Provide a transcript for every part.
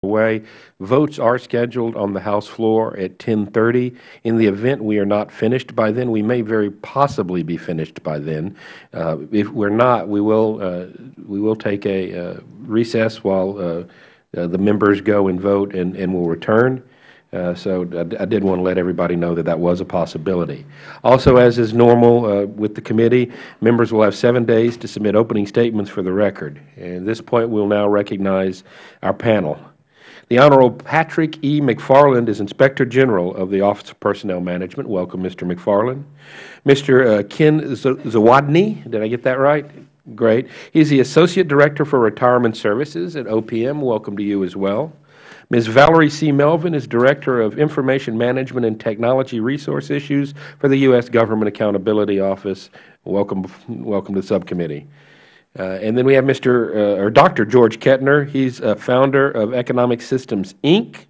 way. Votes are scheduled on the House floor at 10:30. In the event we are not finished by then, we may very possibly be finished by then. If we're not, we will take a recess while the members go and vote, and will return. So I did want to let everybody know that that was a possibility. Also, as is normal with the committee, members will have 7 days to submit opening statements for the record. And at this point, we'll now recognize our panel. The Honorable Patrick E. McFarland is Inspector General of the Office of Personnel Management. Welcome, Mr. McFarland. Mr. Ken Zawadny, did I get that right? Great. He's the Associate Director for Retirement Services at OPM. Welcome to you as well. Ms. Valerie C. Melvin is Director of Information Management and Technology Resource Issues for the U.S. Government Accountability Office. Welcome to the subcommittee. And then we have Dr. George Kettner. He's a founder of Economic Systems, Inc.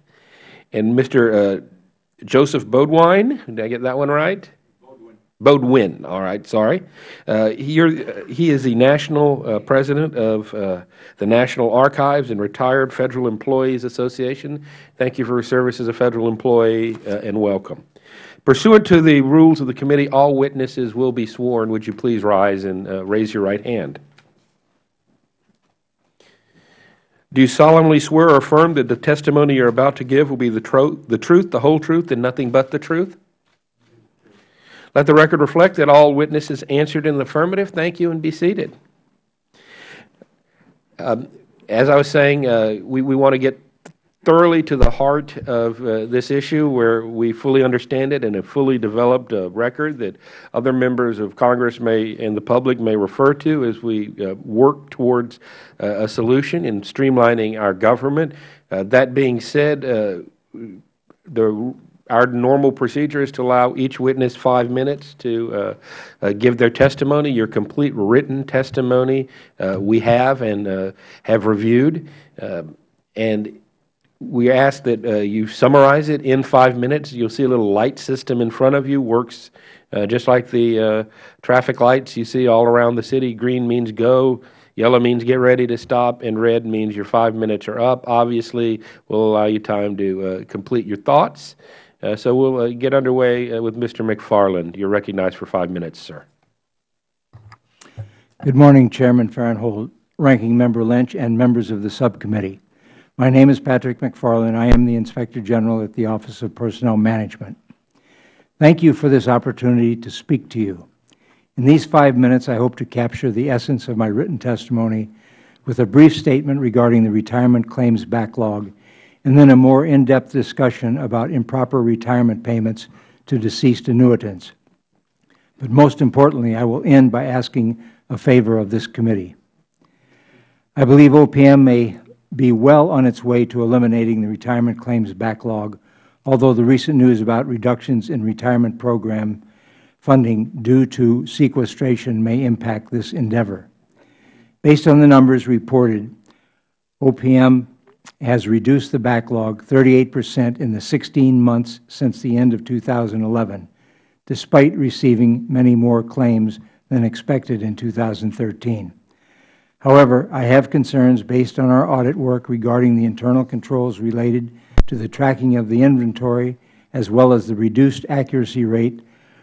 And Mr. Joseph Bodwine. Did I get that one right? Bodwin. All right, sorry. He is the National President of the National Archives and Retired Federal Employees Association. Thank you for your service as a federal employee, and welcome. Pursuant to the rules of the committee, all witnesses will be sworn. Would you please rise and raise your right hand? Do you solemnly swear or affirm that the testimony you are about to give will be the truth, the whole truth, and nothing but the truth? Let the record reflect that all witnesses answered in the affirmative. Thank you, and be seated. As I was saying, we want to get thoroughly to the heart of this issue, where we fully understand it and have fully developed a record that other members of Congress and the public may refer to as we work towards a solution in streamlining our government. That being said, our normal procedure is to allow each witness 5 minutes to give their testimony. Your complete written testimony we have and have reviewed. And we ask that you summarize it in 5 minutes. You'll see a little light system in front of you. Works just like the traffic lights you see all around the city. Green means go. Yellow means get ready to stop, and red means your 5 minutes are up. Obviously, we'll allow you time to complete your thoughts. So we'll get underway with Mr. McFarland. You're recognized for 5 minutes, sir. Good morning, Chairman Farenthold, Ranking Member Lynch, and members of the subcommittee. My name is Patrick McFarland. I am the Inspector General at the Office of Personnel Management. Thank you for this opportunity to speak to you. In these 5 minutes, I hope to capture the essence of my written testimony with a brief statement regarding the retirement claims backlog, and then a more in-depth discussion about improper retirement payments to deceased annuitants. But most importantly, I will end by asking a favor of this committee. I believe OPM may be well on its way to eliminating the retirement claims backlog, although the recent news about reductions in retirement program funding due to sequestration may impact this endeavor. Based on the numbers reported, OPM has reduced the backlog 38% in the 16 months since the end of 2011, despite receiving many more claims than expected in 2013. However, I have concerns based on our audit work regarding the internal controls related to the tracking of the inventory, as well as the reduced accuracy rate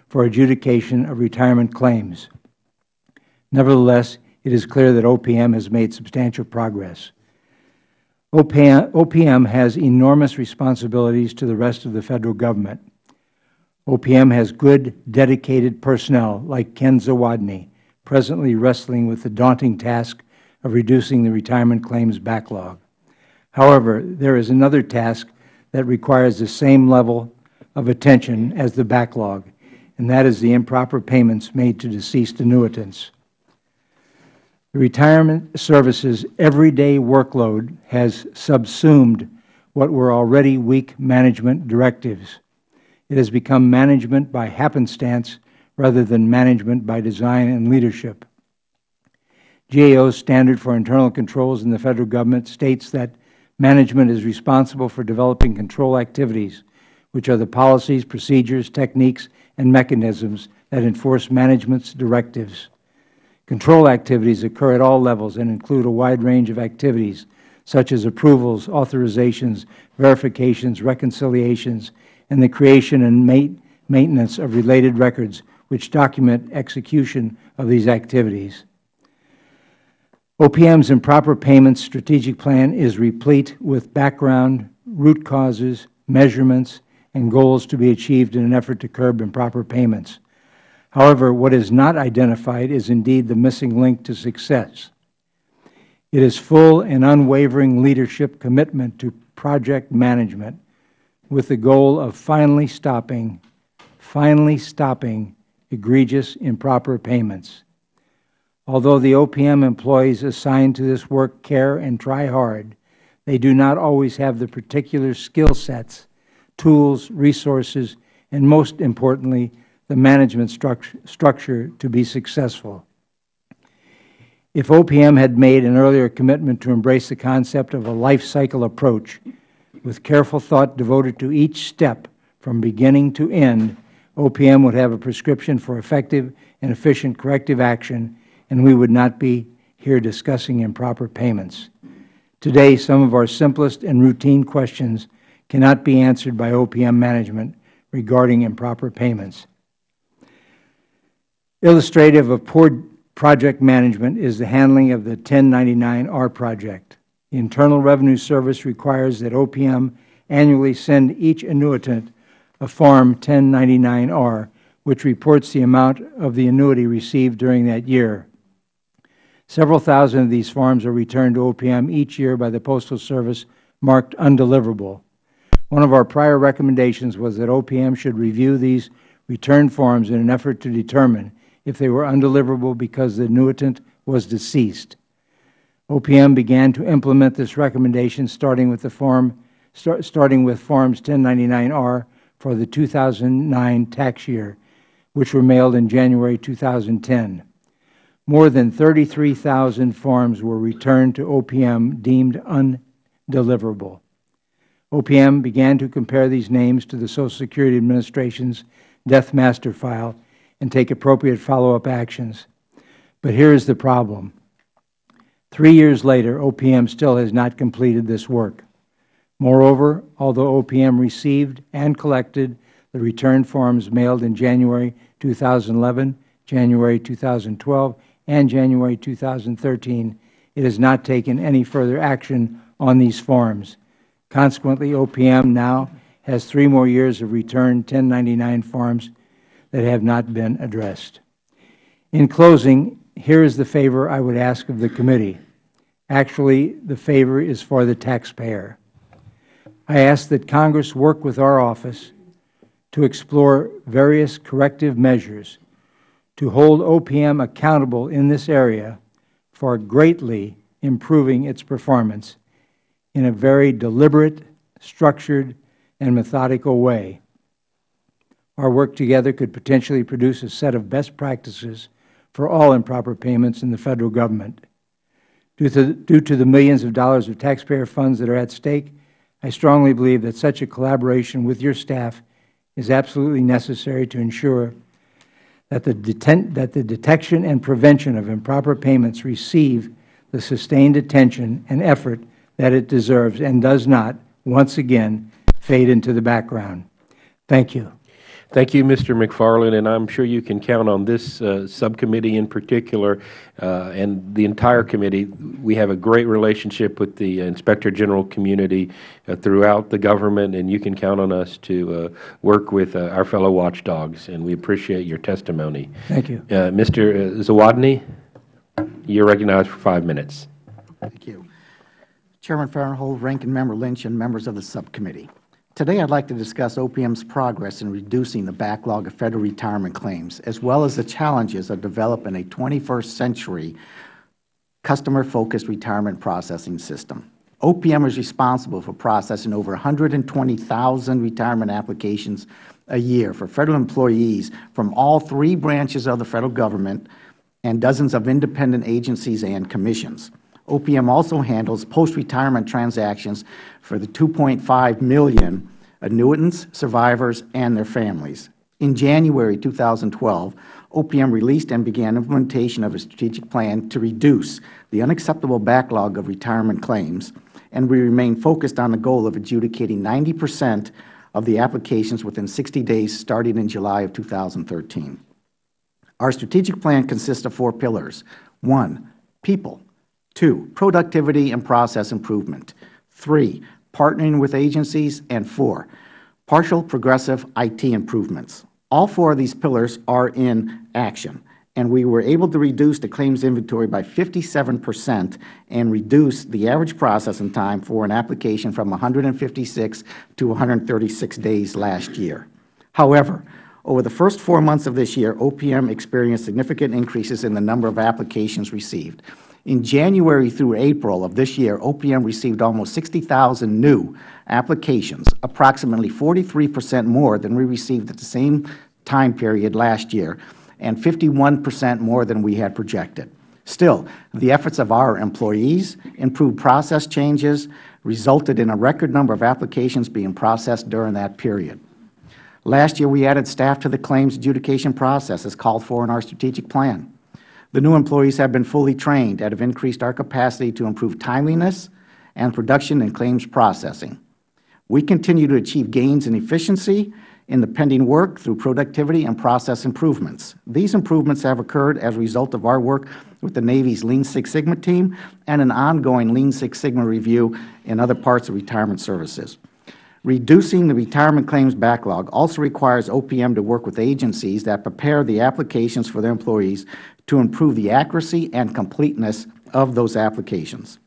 for adjudication of retirement claims. Nevertheless, it is clear that OPM has made substantial progress. OPM has enormous responsibilities to the rest of the Federal Government. OPM has good, dedicated personnel like Ken Zawadny, presently wrestling with the daunting task of reducing the retirement claims backlog. However, there is another task that requires the same level of attention as the backlog, and that is the improper payments made to deceased annuitants. The Retirement Services' everyday workload has subsumed what were already weak management directives. It has become management by happenstance rather than management by design and leadership. GAO's standard for internal controls in the Federal Government states that management is responsible for developing control activities, which are the policies, procedures, techniques, and mechanisms that enforce management's directives. Control activities occur at all levels and include a wide range of activities, such as approvals, authorizations, verifications, reconciliations, and the creation and maintenance of related records which document execution of these activities. OPM's Improper Payments Strategic Plan is replete with background, root causes, measurements, and goals to be achieved in an effort to curb improper payments. However, what is not identified is indeed the missing link to success. It is full and unwavering leadership commitment to project management with the goal of finally stopping egregious improper payments. Although the OPM employees assigned to this work care and try hard, they do not always have the particular skill sets, tools, resources, and most importantly, the management structure to be successful. If OPM had made an earlier commitment to embrace the concept of a life cycle approach, with careful thought devoted to each step from beginning to end, OPM would have a prescription for effective and efficient corrective action, and we would not be here discussing improper payments. Today, some of our simplest and routine questions cannot be answered by OPM management regarding improper payments. Illustrative of poor project management is the handling of the 1099-R project. The Internal Revenue Service requires that OPM annually send each annuitant a Form 1099-R, which reports the amount of the annuity received during that year. Several thousand of these forms are returned to OPM each year by the Postal Service marked undeliverable. One of our prior recommendations was that OPM should review these return forms in an effort to determine if they were undeliverable because the annuitant was deceased. OPM began to implement this recommendation starting with Forms 1099-R for the 2009 tax year, which were mailed in January 2010. More than 33,000 forms were returned to OPM deemed undeliverable. OPM began to compare these names to the Social Security Administration's Death Master File and take appropriate follow-up actions. But here is the problem. 3 years later, OPM still has not completed this work. Moreover, although OPM received and collected the return forms mailed in January 2011, January 2012, and January 2013, it has not taken any further action on these forms. Consequently, OPM now has 3 more years of returned 1099 forms that have not been addressed. In closing, here is the favor I would ask of the committee. Actually, the favor is for the taxpayer. I ask that Congress work with our office to explore various corrective measures to hold OPM accountable in this area for greatly improving its performance in a very deliberate, structured, and methodical way. Our work together could potentially produce a set of best practices for all improper payments in the Federal Government. Due to the millions of dollars of taxpayer funds that are at stake, I strongly believe that such a collaboration with your staff is absolutely necessary to ensure that the detection and prevention of improper payments receive the sustained attention and effort that it deserves and does not, once again, fade into the background. Thank you. Thank you, Mr. McFarland, and I'm sure you can count on this subcommittee in particular and the entire committee. We have a great relationship with the Inspector General community throughout the government, and you can count on us to work with our fellow watchdogs, and we appreciate your testimony. Thank you. Mr. Zawadny, you're recognized for 5 minutes. Thank you. Chairman Farenthold, Ranking Member Lynch, and members of the subcommittee. Today, I'd like to discuss OPM's progress in reducing the backlog of Federal retirement claims, as well as the challenges of developing a 21st century customer-focused retirement processing system. OPM is responsible for processing over 120,000 retirement applications a year for Federal employees from all 3 branches of the Federal Government and dozens of independent agencies and commissions. OPM also handles post-retirement transactions for the 2.5 million annuitants, survivors, and their families. In January 2012, OPM released and began implementation of a strategic plan to reduce the unacceptable backlog of retirement claims and we remain focused on the goal of adjudicating 90% of the applications within 60 days starting in July of 2013. Our strategic plan consists of 4 pillars. 1, people. 2, productivity and process improvement. 3, partnering with agencies. And 4, partial progressive IT improvements. All 4 of these pillars are in action, and we were able to reduce the claims inventory by 57% and reduce the average processing time for an application from 156 to 136 days last year. However, over the first 4 months of this year, OPM experienced significant increases in the number of applications received. In January through April of this year, OPM received almost 60,000 new applications, approximately 43% more than we received at the same time period last year, and 51% more than we had projected. Still, the efforts of our employees, improved process changes, resulted in a record number of applications being processed during that period. Last year, we added staff to the claims adjudication process as called for in our strategic plan. The new employees have been fully trained and have increased our capacity to improve timeliness and production in claims processing. We continue to achieve gains in efficiency in the pending work through productivity and process improvements. These improvements have occurred as a result of our work with the Navy's Lean Six Sigma team and an ongoing Lean Six Sigma review in other parts of retirement services. Reducing the retirement claims backlog also requires OPM to work with agencies that prepare the applications for their employees to improve the accuracy and completeness of those applications.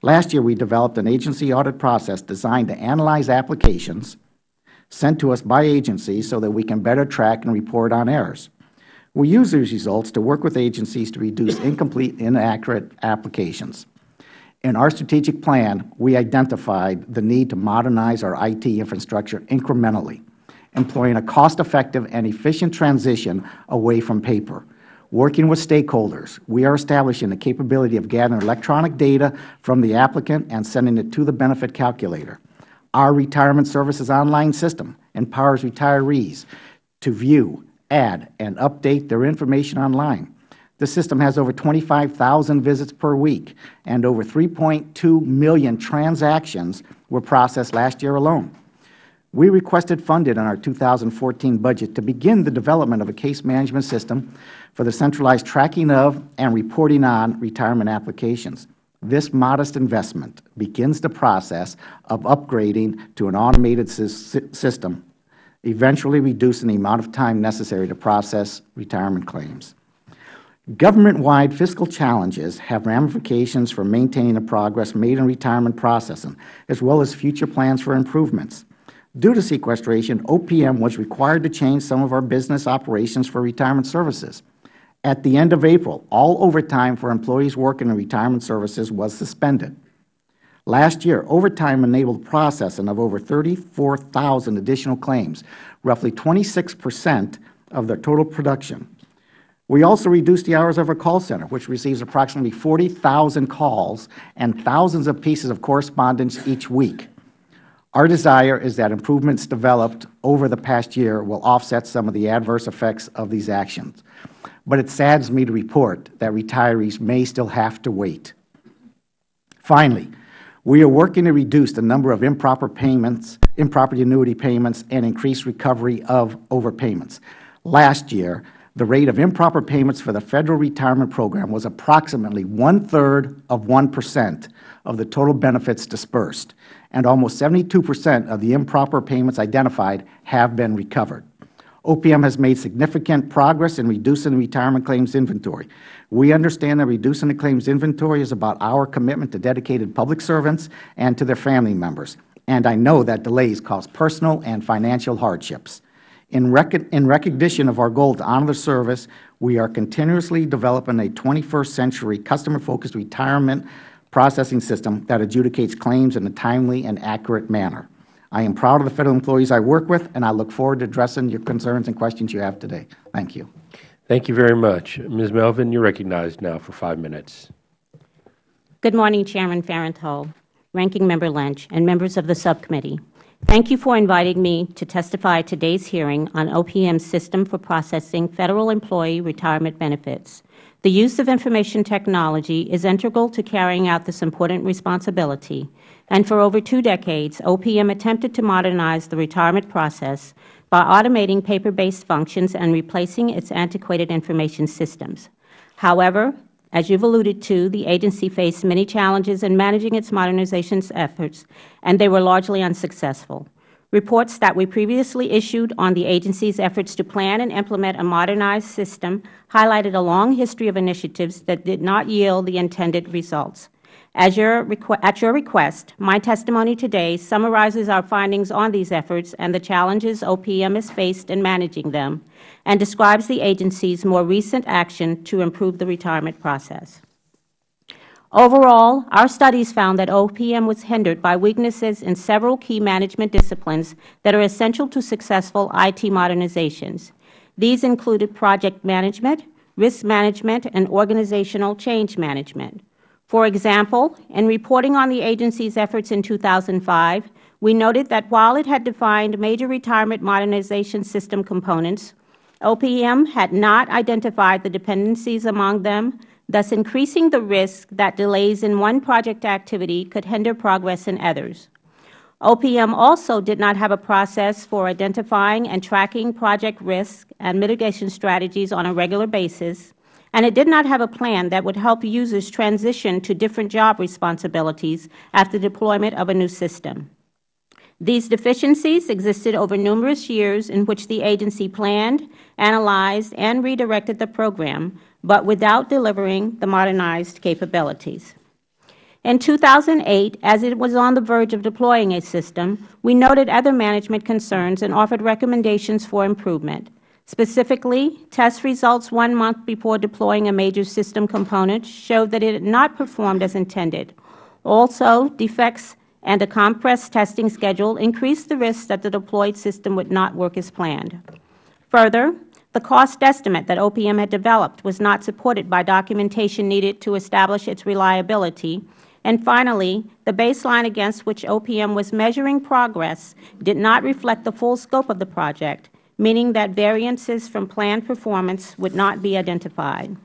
Last year, we developed an agency audit process designed to analyze applications sent to us by agencies so that we can better track and report on errors. We use these results to work with agencies to reduce incomplete and inaccurate applications. In our strategic plan, we identified the need to modernize our IT infrastructure incrementally, employing a cost-effective and efficient transition away from paper. Working with stakeholders, we are establishing the capability of gathering electronic data from the applicant and sending it to the benefit calculator. Our Retirement Services online system empowers retirees to view, add, and update their information online. The system has over 25,000 visits per week, and over 3.2 million transactions were processed last year alone. We requested funding in our 2014 budget to begin the development of a case management system for the centralized tracking of and reporting on retirement applications. This modest investment begins the process of upgrading to an automated system, eventually reducing the amount of time necessary to process retirement claims. Government-wide fiscal challenges have ramifications for maintaining the progress made in retirement processing, as well as future plans for improvements. Due to sequestration, OPM was required to change some of our business operations for retirement services. At the end of April, all overtime for employees working in retirement services was suspended. Last year, overtime enabled processing of over 34,000 additional claims, roughly 26% of the total production. We also reduced the hours of our call center, which receives approximately 40,000 calls and thousands of pieces of correspondence each week. Our desire is that improvements developed over the past year will offset some of the adverse effects of these actions. But it saddens me to report that retirees may still have to wait. Finally, we are working to reduce the number of improper annuity payments and increase recovery of overpayments. Last year, the rate of improper payments for the Federal Retirement Program was approximately 1/3 of 1% of the total benefits dispersed, and almost 72% of the improper payments identified have been recovered. OPM has made significant progress in reducing the retirement claims inventory. We understand that reducing the claims inventory is about our commitment to dedicated public servants and to their family members, and I know that delays cause personal and financial hardships. In recognition of our goal to honor the service, we are continuously developing a 21st-century customer-focused retirement processing system that adjudicates claims in a timely and accurate manner. I am proud of the Federal employees I work with, and I look forward to addressing your concerns and questions you have today. Thank you. Thank you very much. Ms. Melvin, you're recognized now for 5 minutes. Good morning, Chairman Farenthold, Ranking Member Lynch, and members of the subcommittee. Thank you for inviting me to testify at today's hearing on OPM's system for processing Federal employee retirement benefits. The use of information technology is integral to carrying out this important responsibility. and for over 2 decades, OPM attempted to modernize the retirement process by automating paper-based functions and replacing its antiquated information systems. However, as you have alluded to, the agency faced many challenges in managing its modernization efforts, and they were largely unsuccessful. Reports that we previously issued on the agency's efforts to plan and implement a modernized system highlighted a long history of initiatives that did not yield the intended results. At your request, my testimony today summarizes our findings on these efforts and the challenges OPM has faced in managing them, and describes the agency's more recent action to improve the retirement process. Overall, our studies found that OPM was hindered by weaknesses in several key management disciplines that are essential to successful IT modernizations. These included project management, risk management, and organizational change management. For example, in reporting on the agency's efforts in 2005, we noted that while it had defined major retirement modernization system components, OPM had not identified the dependencies among them, thus increasing the risk that delays in one project activity could hinder progress in others. OPM also did not have a process for identifying and tracking project risk and mitigation strategies on a regular basis, and it did not have a plan that would help users transition to different job responsibilities after deployment of a new system. These deficiencies existed over numerous years in which the agency planned, analyzed, and redirected the program, but without delivering the modernized capabilities. In 2008, as it was on the verge of deploying a system, we noted other management concerns and offered recommendations for improvement. Specifically, test results 1 month before deploying a major system component showed that it had not performed as intended. Also, defects and a compressed testing schedule increased the risk that the deployed system would not work as planned. Further, the cost estimate that OPM had developed was not supported by documentation needed to establish its reliability. And finally, the baseline against which OPM was measuring progress did not reflect the full scope of the project, meaning that variances from planned performance would not be identified.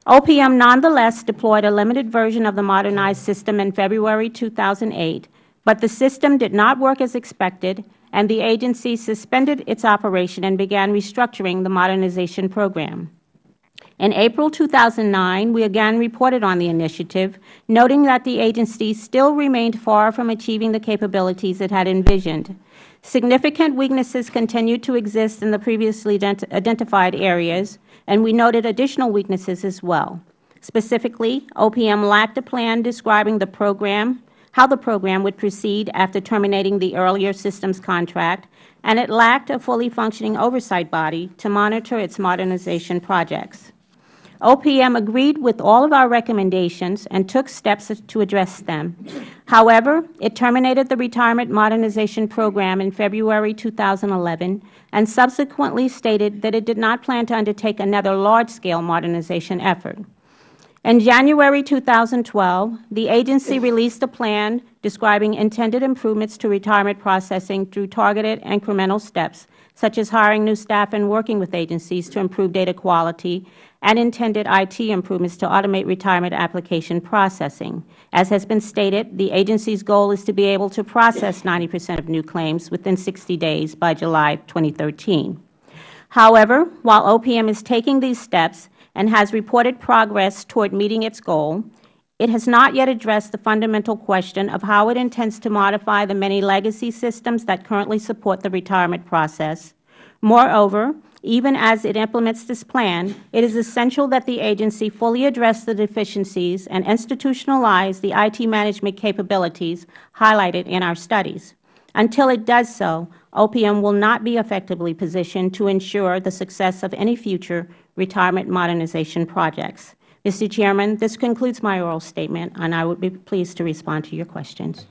OPM nonetheless deployed a limited version of the modernized system in February 2008, but the system did not work as expected, and the agency suspended its operation and began restructuring the modernization program. In April 2009, we again reported on the initiative, noting that the agency still remained far from achieving the capabilities it had envisioned. Significant weaknesses continued to exist in the previously identified areas, and we noted additional weaknesses as well. Specifically, OPM lacked a plan describing the program, how the program would proceed after terminating the earlier systems contract, and it lacked a fully functioning oversight body to monitor its modernization projects. OPM agreed with all of our recommendations and took steps to address them. However, it terminated the retirement modernization program in February 2011 and subsequently stated that it did not plan to undertake another large-scale modernization effort. In January 2012, the agency released a plan describing intended improvements to retirement processing through targeted incremental steps, such as hiring new staff and working with agencies to improve data quality, and intended IT improvements to automate retirement application processing. As has been stated, the agency's goal is to be able to process 90% of new claims within 60 days by July 2013. However, while OPM is taking these steps and has reported progress toward meeting its goal, it has not yet addressed the fundamental question of how it intends to modify the many legacy systems that currently support the retirement process. Moreover, even as it implements this plan, it is essential that the agency fully address the deficiencies and institutionalize the IT management capabilities highlighted in our studies. Until it does so, OPM will not be effectively positioned to ensure the success of any future retirement modernization projects. Mr. Chairman, this concludes my oral statement, and I would be pleased to respond to your questions.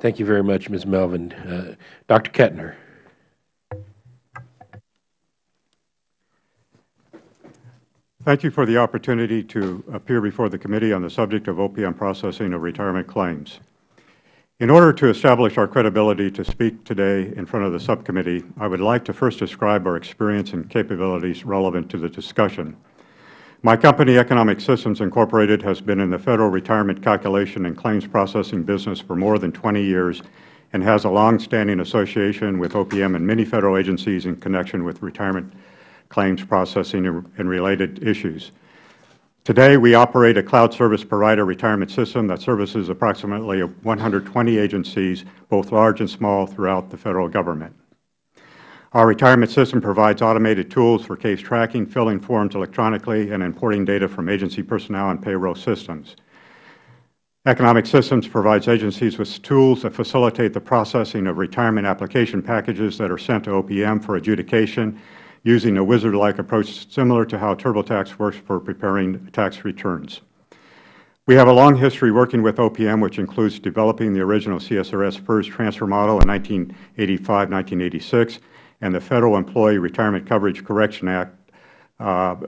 Thank you very much, Ms. Melvin. Dr. Kettner. Thank you for the opportunity to appear before the committee on the subject of OPM processing of retirement claims. In order to establish our credibility to speak today in front of the subcommittee, I would like to first describe our experience and capabilities relevant to the discussion. My company, Economic Systems Incorporated, has been in the Federal retirement calculation and claims processing business for more than 20 years and has a long-standing association with OPM and many Federal agencies in connection with retirement claims processing and related issues. Today, we operate a cloud service provider retirement system that services approximately 120 agencies, both large and small, throughout the Federal Government. Our retirement system provides automated tools for case tracking, filling forms electronically, and importing data from agency personnel and payroll systems. Economic Systems provides agencies with tools that facilitate the processing of retirement application packages that are sent to OPM for adjudication using a wizard-like approach similar to how TurboTax works for preparing tax returns. We have a long history working with OPM, which includes developing the original CSRS FERS transfer model in 1985-1986 and the Federal Employee Retirement Coverage Correction Act,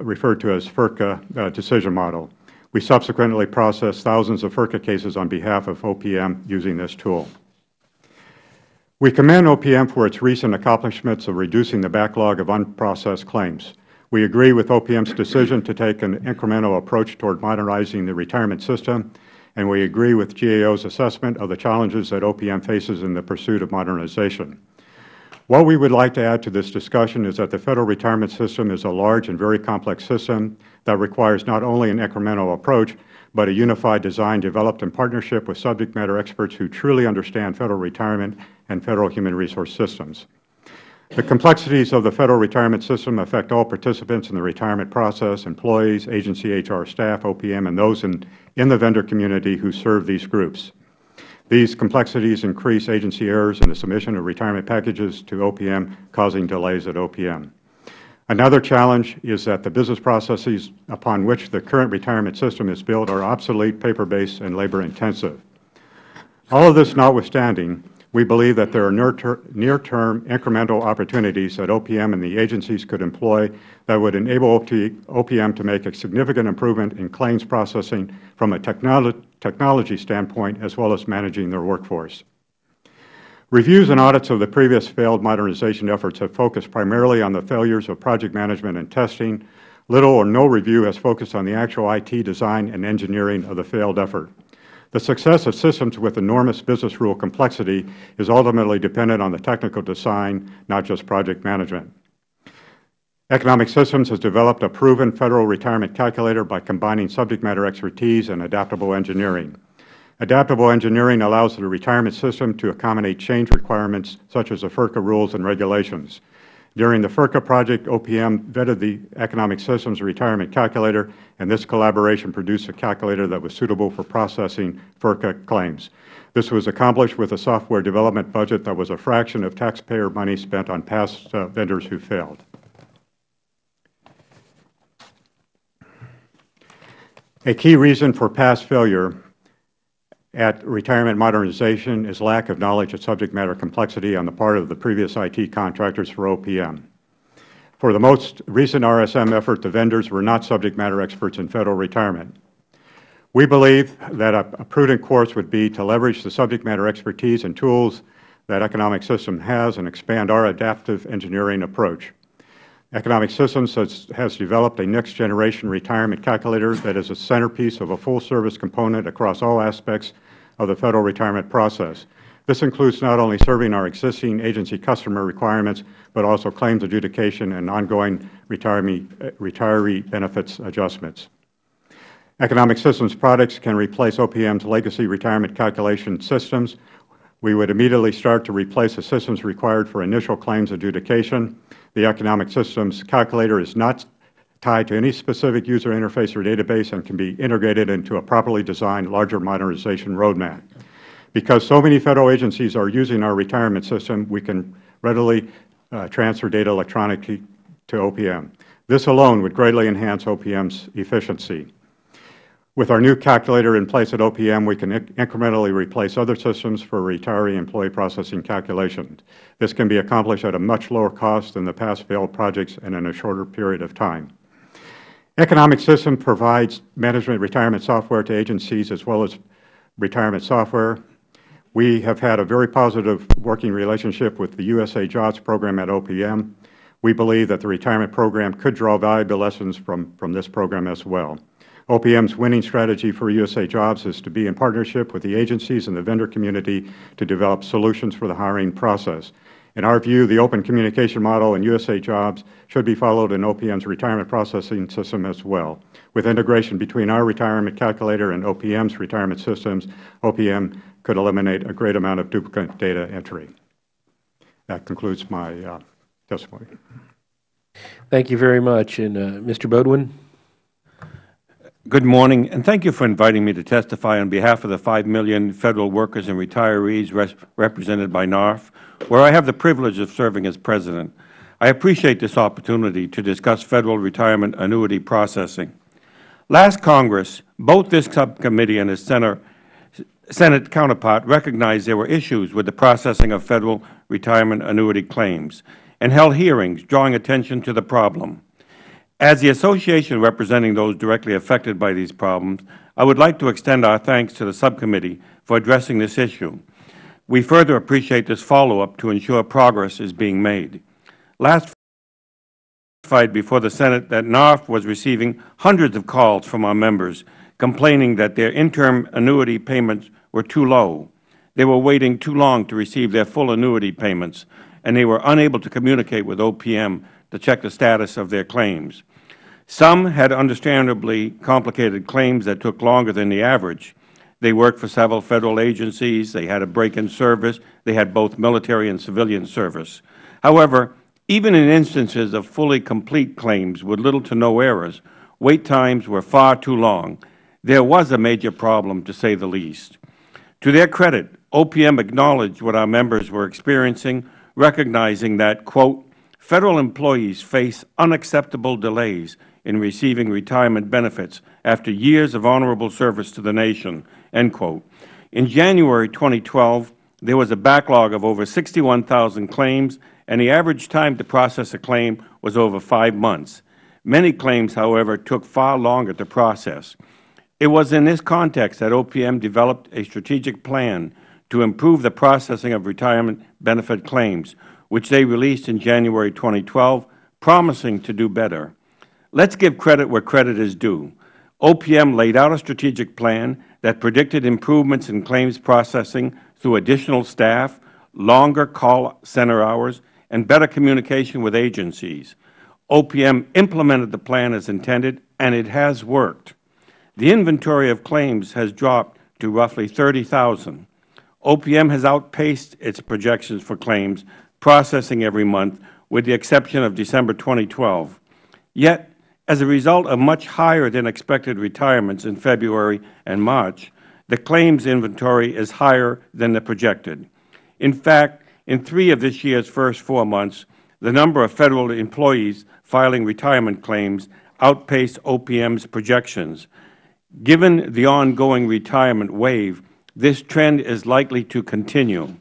referred to as FERCA decision model. We subsequently processed thousands of FERCA cases on behalf of OPM using this tool. We commend OPM for its recent accomplishments of reducing the backlog of unprocessed claims. We agree with OPM's decision to take an incremental approach toward modernizing the retirement system, and we agree with GAO's assessment of the challenges that OPM faces in the pursuit of modernization. What we would like to add to this discussion is that the Federal retirement system is a large and very complex system that requires not only an incremental approach, but a unified design developed in partnership with subject matter experts who truly understand Federal retirement and Federal human resource systems. The complexities of the Federal retirement system affect all participants in the retirement process, employees, agency HR staff, OPM, and those in the vendor community who serve these groups. These complexities increase agency errors in the submission of retirement packages to OPM, causing delays at OPM. Another challenge is that the business processes upon which the current retirement system is built are obsolete, paper-based, and labor-intensive. All of this notwithstanding, we believe that there are near-term incremental opportunities that OPM and the agencies could employ that would enable OPM to make a significant improvement in claims processing from a technology standpoint, as well as managing their workforce. Reviews and audits of the previous failed modernization efforts have focused primarily on the failures of project management and testing. Little or no review has focused on the actual IT design and engineering of the failed effort. The success of systems with enormous business rule complexity is ultimately dependent on the technical design, not just project management. Economic Systems has developed a proven Federal retirement calculator by combining subject matter expertise and adaptable engineering. Adaptable engineering allows the retirement system to accommodate change requirements such as the FERCA rules and regulations. During the FERCA project, OPM vetted the Economic Systems retirement calculator, and this collaboration produced a calculator that was suitable for processing FERCA claims. This was accomplished with a software development budget that was a fraction of taxpayer money spent on past vendors who failed. A key reason for past failure at retirement modernization is lack of knowledge of subject matter complexity on the part of the previous IT contractors for OPM. For the most recent RSM effort, the vendors were not subject matter experts in Federal retirement. We believe that a prudent course would be to leverage the subject matter expertise and tools that Economic Systems has and expand our adaptive engineering approach. Economic Systems has developed a next-generation retirement calculator that is a centerpiece of a full-service component across all aspects of the Federal retirement process. This includes not only serving our existing agency customer requirements, but also claims adjudication and ongoing retiree benefits adjustments. Economic Systems products can replace OPM's legacy retirement calculation systems. We would immediately start to replace the systems required for initial claims adjudication. The Economic Systems calculator is not tied to any specific user interface or database and can be integrated into a properly designed larger modernization roadmap. Because so many Federal agencies are using our retirement system, we can readily transfer data electronically to OPM. This alone would greatly enhance OPM's efficiency. With our new calculator in place at OPM, we can incrementally replace other systems for retiree employee processing calculations. This can be accomplished at a much lower cost than the past failed projects and in a shorter period of time. Economic Systems provides management retirement software to agencies as well as retirement software. We have had a very positive working relationship with the USA Jobs program at OPM. We believe that the retirement program could draw valuable lessons from this program as well. OPM's winning strategy for USA Jobs is to be in partnership with the agencies and the vendor community to develop solutions for the hiring process. In our view, the open communication model in USA Jobs should be followed in OPM's retirement processing system as well. With integration between our retirement calculator and OPM's retirement systems, OPM could eliminate a great amount of duplicate data entry. That concludes my testimony. Thank you very much. And Mr. Bodwin? Good morning, and thank you for inviting me to testify on behalf of the 5 million Federal workers and retirees represented by NARF, where I have the privilege of serving as President. I appreciate this opportunity to discuss Federal retirement annuity processing. Last Congress, both this subcommittee and its Senate counterpart recognized there were issues with the processing of Federal retirement annuity claims and held hearings drawing attention to the problem. As the association representing those directly affected by these problems, I would like to extend our thanks to the subcommittee for addressing this issue. We further appreciate this follow-up to ensure progress is being made. Last Friday before the Senate that NARF was receiving hundreds of calls from our members complaining that their interim annuity payments were too low. They were waiting too long to receive their full annuity payments, and they were unable to communicate with OPM to check the status of their claims. Some had understandably complicated claims that took longer than the average. They worked for several Federal agencies, they had a break in service, they had both military and civilian service. However, even in instances of fully complete claims with little to no errors, wait times were far too long. There was a major problem, to say the least. To their credit, OPM acknowledged what our members were experiencing, recognizing that, quote, Federal employees face unacceptable delays in receiving retirement benefits after years of honorable service to the nation, end quote. In January 2012, there was a backlog of over 61,000 claims, and the average time to process a claim was over 5 months. Many claims, however, took far longer to process. It was in this context that OPM developed a strategic plan to improve the processing of retirement benefit claims, which they released in January 2012, promising to do better. Let's give credit where credit is due. OPM laid out a strategic plan that predicted improvements in claims processing through additional staff, longer call center hours, and better communication with agencies. OPM implemented the plan as intended, and it has worked. The inventory of claims has dropped to roughly 30,000. OPM has outpaced its projections for claims processing every month, with the exception of December 2012. Yet, as a result of much higher than expected retirements in February and March, the claims inventory is higher than the projected. In fact, in 3 of this year's first 4 months, the number of Federal employees filing retirement claims outpaced OPM's projections. Given the ongoing retirement wave, this trend is likely to continue.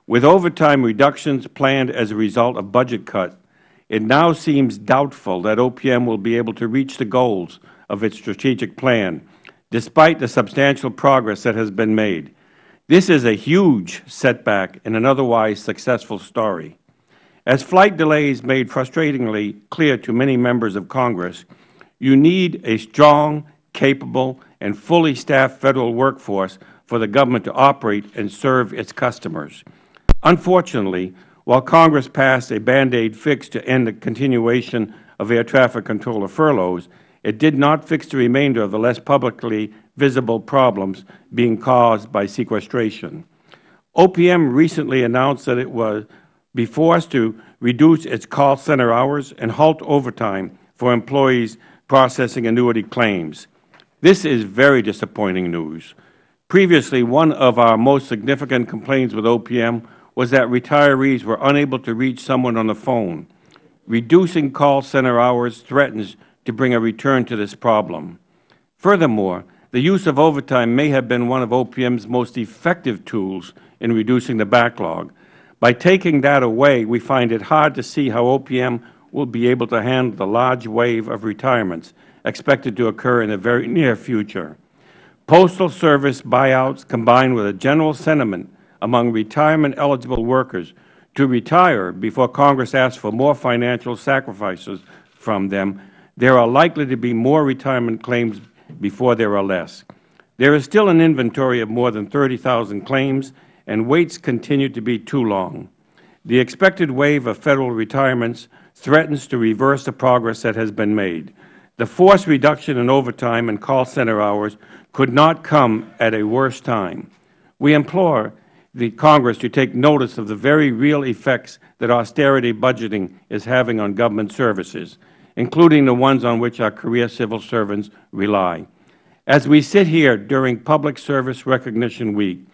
With overtime reductions planned as a result of budget cuts, it now seems doubtful that OPM will be able to reach the goals of its strategic plan, despite the substantial progress that has been made. This is a huge setback in an otherwise successful story. As flight delays made frustratingly clear to many members of Congress, you need a strong, capable, and fully staffed Federal workforce for the government to operate and serve its customers. Unfortunately, while Congress passed a Band-Aid fix to end the continuation of air traffic controller furloughs, it did not fix the remainder of the less publicly visible problems being caused by sequestration. OPM recently announced that it would be forced to reduce its call center hours and halt overtime for employees processing annuity claims. This is very disappointing news. Previously, one of our most significant complaints with OPM was that retirees were unable to reach someone on the phone. Reducing call center hours threatens to bring a return to this problem. Furthermore, the use of overtime may have been one of OPM's most effective tools in reducing the backlog. By taking that away, we find it hard to see how OPM will be able to handle the large wave of retirements expected to occur in the very near future. Postal Service buyouts combined with a general sentiment among retirement-eligible workers to retire before Congress asks for more financial sacrifices from them, there are likely to be more retirement claims before there are less. There is still an inventory of more than 30,000 claims, and waits continue to be too long. The expected wave of Federal retirements threatens to reverse the progress that has been made. The forced reduction in overtime and call center hours could not come at a worse time. We implore the Congress to take notice of the very real effects that austerity budgeting is having on government services, including the ones on which our career civil servants rely. As we sit here during Public Service Recognition Week,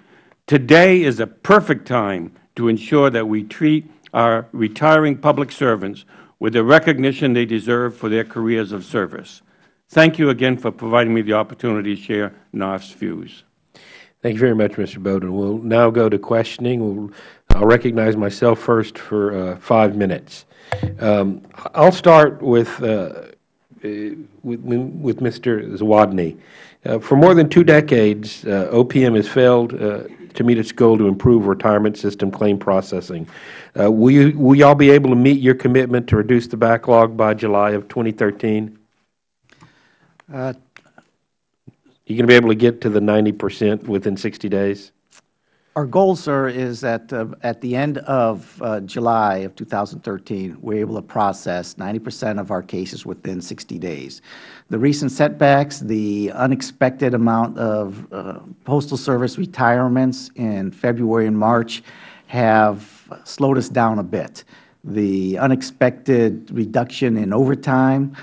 today is a perfect time to ensure that we treat our retiring public servants with the recognition they deserve for their careers of service. Thank you again for providing me the opportunity to share NARF's views. Thank you very much, Mr. Bowden. We'll now go to questioning. I'll recognize myself first for 5 minutes. I'll start with Mr. Zawadny. For more than 2 decades, OPM has failed to meet its goal to improve retirement system claim processing. Will you all be able to meet your commitment to reduce the backlog by July of 2013? You going to be able to get to the 90% within 60 days? Our goal, sir, is that at the end of July of 2013, we're able to process 90% of our cases within 60 days. The recent setbacks, the unexpected amount of Postal Service retirements in February and March have slowed us down a bit. The unexpected reduction in overtime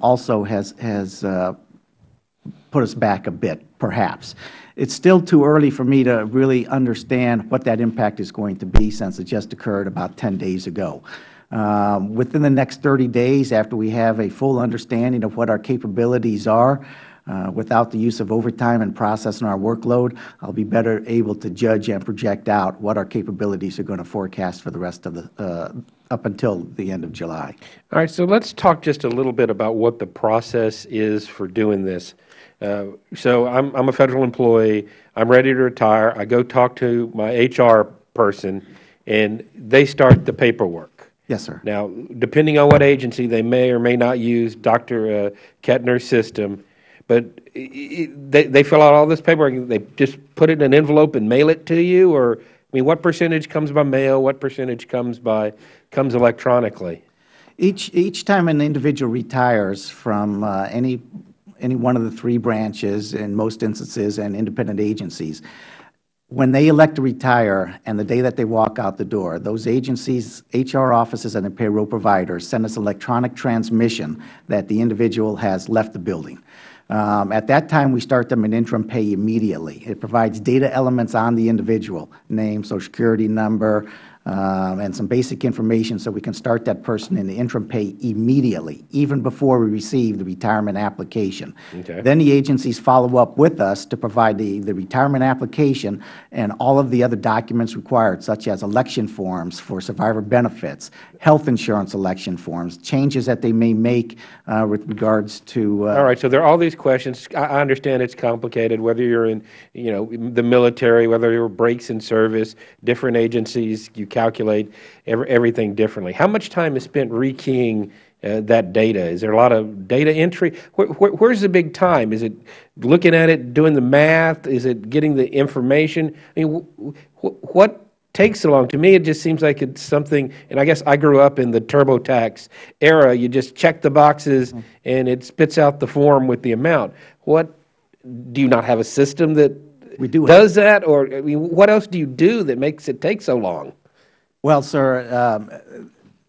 also has put us back a bit, perhaps. It's still too early for me to really understand what that impact is going to be, since it just occurred about 10 days ago. Within the next 30 days, after we have a full understanding of what our capabilities are, without the use of overtime and processing our workload, I'll be better able to judge and project out what our capabilities are going to forecast for the rest of the up until the end of July. All right, so let's talk just a little bit about what the process is for doing this. So I'm a Federal employee. I'm ready to retire. I go talk to my HR person, and they start the paperwork. Yes, sir. Now, depending on what agency, they may or may not use Dr. Kettner's system, but they fill out all this paperwork. They just put it in an envelope and mail it to you, or I mean, what percentage comes by mail? What percentage comes electronically? Each time an individual retires from any one of the 3 branches, in most instances, and independent agencies, when they elect to retire and the day that they walk out the door, those agencies, HR offices, and the payroll providers send us electronic transmission that the individual has left the building. At that time, we start them in interim pay immediately. It provides data elements on the individual, name, Social Security number, and some basic information, so we can start that person in the interim pay immediately, even before we receive the retirement application. Okay. Then the agencies follow up with us to provide the retirement application and all of the other documents required, such as election forms for survivor benefits, health insurance election forms, changes that they may make with regards to all right, so there are all these questions. I understand it's complicated, whether you're in the military, whether you're breaks in service, different agencies, you calculate everything differently. How much time is spent rekeying that data? Is there a lot of data entry? Where's the big time? Is it looking at it, doing the math? Is it getting the information? I mean, what takes so long? To me, it just seems like it's something, and I guess I grew up in the TurboTax era. You just check the boxes and it spits out the form with the amount. Do you not have a system that does that? Or I mean, what else do you do that makes it take so long? Well, sir,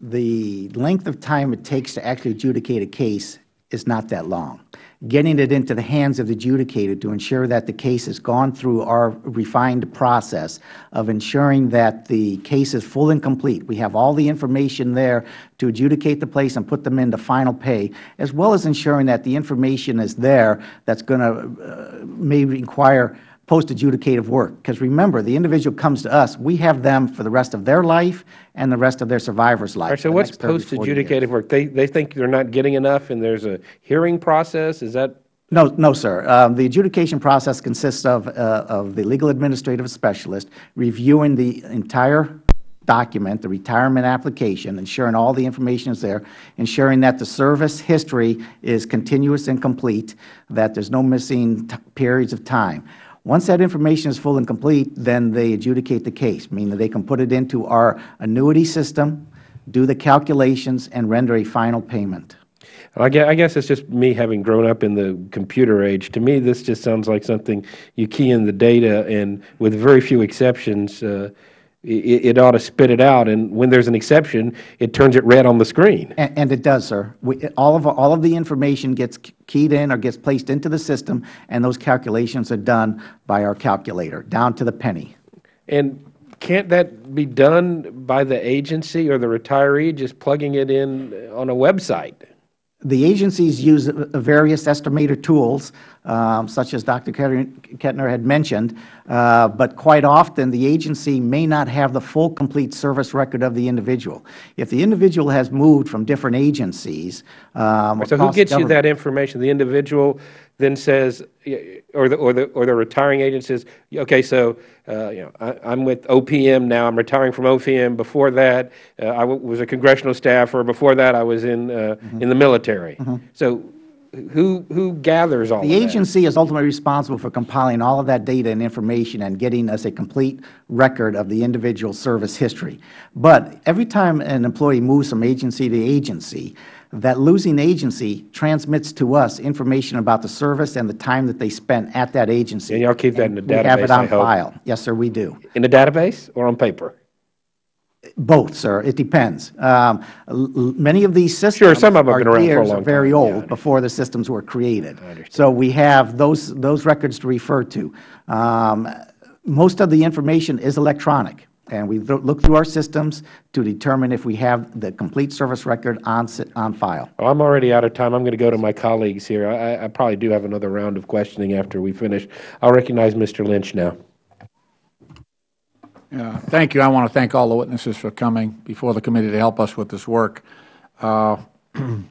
the length of time it takes to actually adjudicate a case is not that long. Getting it into the hands of the adjudicator to ensure that the case has gone through our refined process of ensuring that the case is full and complete. We have all the information there to adjudicate the place and put them into final pay, as well as ensuring that the information is there that's going to may require post-adjudicative work. Because remember, the individual comes to us, we have them for the rest of their life and the rest of their survivor's life. All right, so what's post-adjudicative work? They think they're not getting enough and there's a hearing process? Is that? No, sir. The adjudication process consists of the legal administrative specialist reviewing the entire document, the retirement application, ensuring all the information is there, ensuring that the service history is continuous and complete, that there's no missing periods of time. Once that information is full and complete, then they adjudicate the case, meaning that they can put it into our annuity system, do the calculations, and render a final payment. I guess it's just me having grown up in the computer age. To me, this just sounds like something you key in the data, and with very few exceptions, it ought to spit it out. And when there's an exception, it turns it red on the screen. And it does, sir. All of the information gets keyed in or gets placed into the system, and those calculations are done by our calculator, down to the penny. And can't that be done by the agency or the retiree just plugging it in on a website? The agencies use various estimator tools, such as Dr. Kettner had mentioned, but quite often the agency may not have the full, complete service record of the individual. If the individual has moved from different agencies, so who gets you that information? The individual then says, or the retiring agent says, okay, so I'm with OPM now. I'm retiring from OPM. Before that, I was a congressional staffer. Before that, I was in the military. So who gathers all of that? The agency is ultimately responsible for compiling all of that data and information and getting us a complete record of the individual service history. But every time an employee moves from agency to agency, that losing agency transmits to us information about the service and the time that they spent at that agency. And y'all keep that in the database, We have it on I hope. file. Yes, sir, we do. In the database or on paper? Both, sir. It depends. Many of these systems Sure, some of them have been around for a long are very time. old, before the systems were created. So we have those records to refer to. Most of the information is electronic, and we look through our systems to determine if we have the complete service record on file. Well, I'm already out of time. I'm going to go to my colleagues here. I probably do have another round of questioning after we finish. I'll recognize Mr. Lynch now. Thank you. I want to thank all the witnesses for coming before the committee to help us with this work. I'm a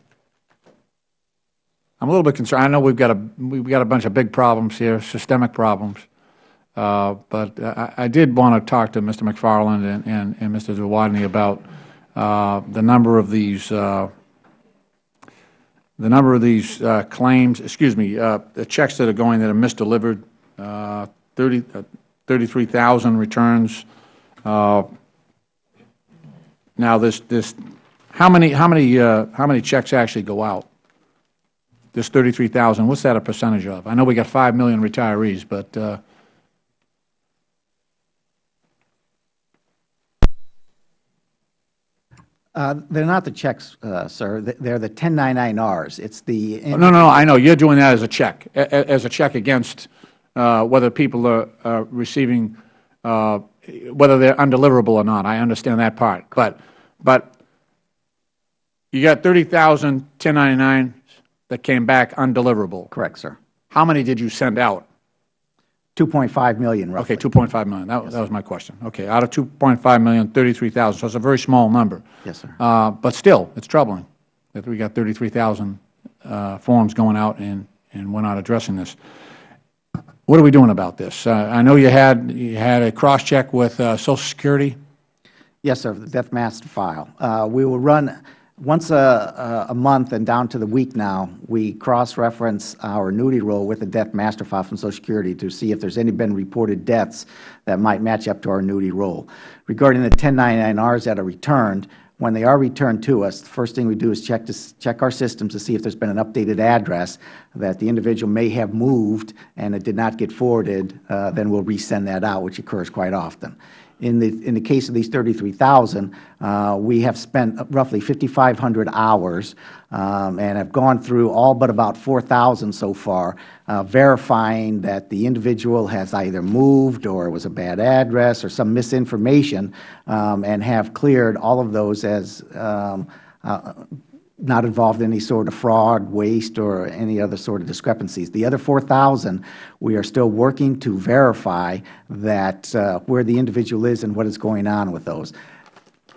little bit concerned. I know we've got a bunch of big problems here, systemic problems. But I did want to talk to Mr. McFarland and Mr. Zawodny about the number of these claims. Excuse me, the checks that are going that are misdelivered. 33,000 returns. Now, how many checks actually go out? This 33,000. What's that a percentage of? I know we got 5 million retirees, but they're not the checks, sir. They're the 1099-Rs. It's the no. I know you're doing that as a check against whether people are receiving, whether they're undeliverable or not. I understand that part. But you got 30,000 1099s that came back undeliverable. Correct, sir. How many did you send out? 2.5 million, roughly. Okay, 2.5 million. That was my question. Okay, out of 2.5 million, 33,000. So it's a very small number. Yes, sir. But still, it's troubling that we got 33,000 forms going out and we're not addressing this. What are we doing about this? I know you had a cross-check with Social Security. Yes, sir, the Death Master file. We will run once a month and down to the week now. We cross-reference our annuity roll with the Death Master file from Social Security to see if there's been reported deaths that might match up to our annuity roll. Regarding the 1099-Rs that are returned, when they are returned to us, the first thing we do is check our systems to see if there's been an updated address that the individual may have moved and it did not get forwarded. Then we'll resend that out, which occurs quite often. In the case of these 33,000, we have spent roughly 5,500 hours and have gone through all but about 4,000 so far, verifying that the individual has either moved or it was a bad address or some misinformation, and have cleared all of those as not involved in any sort of fraud, waste, or any other sort of discrepancies. The other 4,000, we are still working to verify that where the individual is and what is going on with those.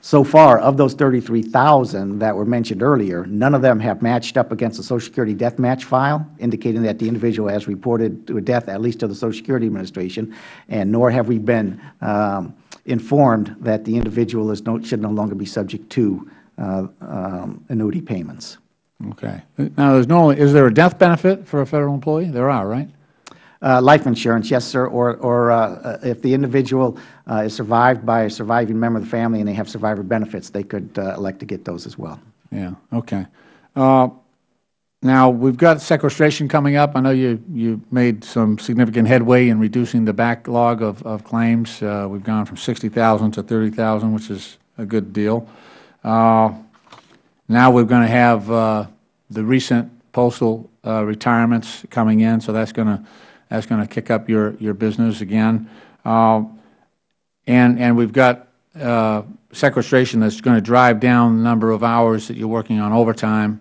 So far, of those 33,000 that were mentioned earlier, none of them have matched up against the Social Security death match file, indicating that the individual has reported to a death, at least to the Social Security Administration, and nor have we been informed that the individual should no longer be subject to annuity payments. Okay. Now, is there a death benefit for a Federal employee? There are, right? Life insurance, yes, sir, or if the individual is survived by a surviving member of the family and they have survivor benefits, they could elect to get those as well. Yeah, okay. Now, we've got sequestration coming up. I know you made some significant headway in reducing the backlog of claims. We've gone from 60,000 to 30,000, which is a good deal. Now we're going to have the recent Postal retirements coming in, so that's going to kick up your business again. And we've got sequestration that's going to drive down the number of hours that you're working on overtime,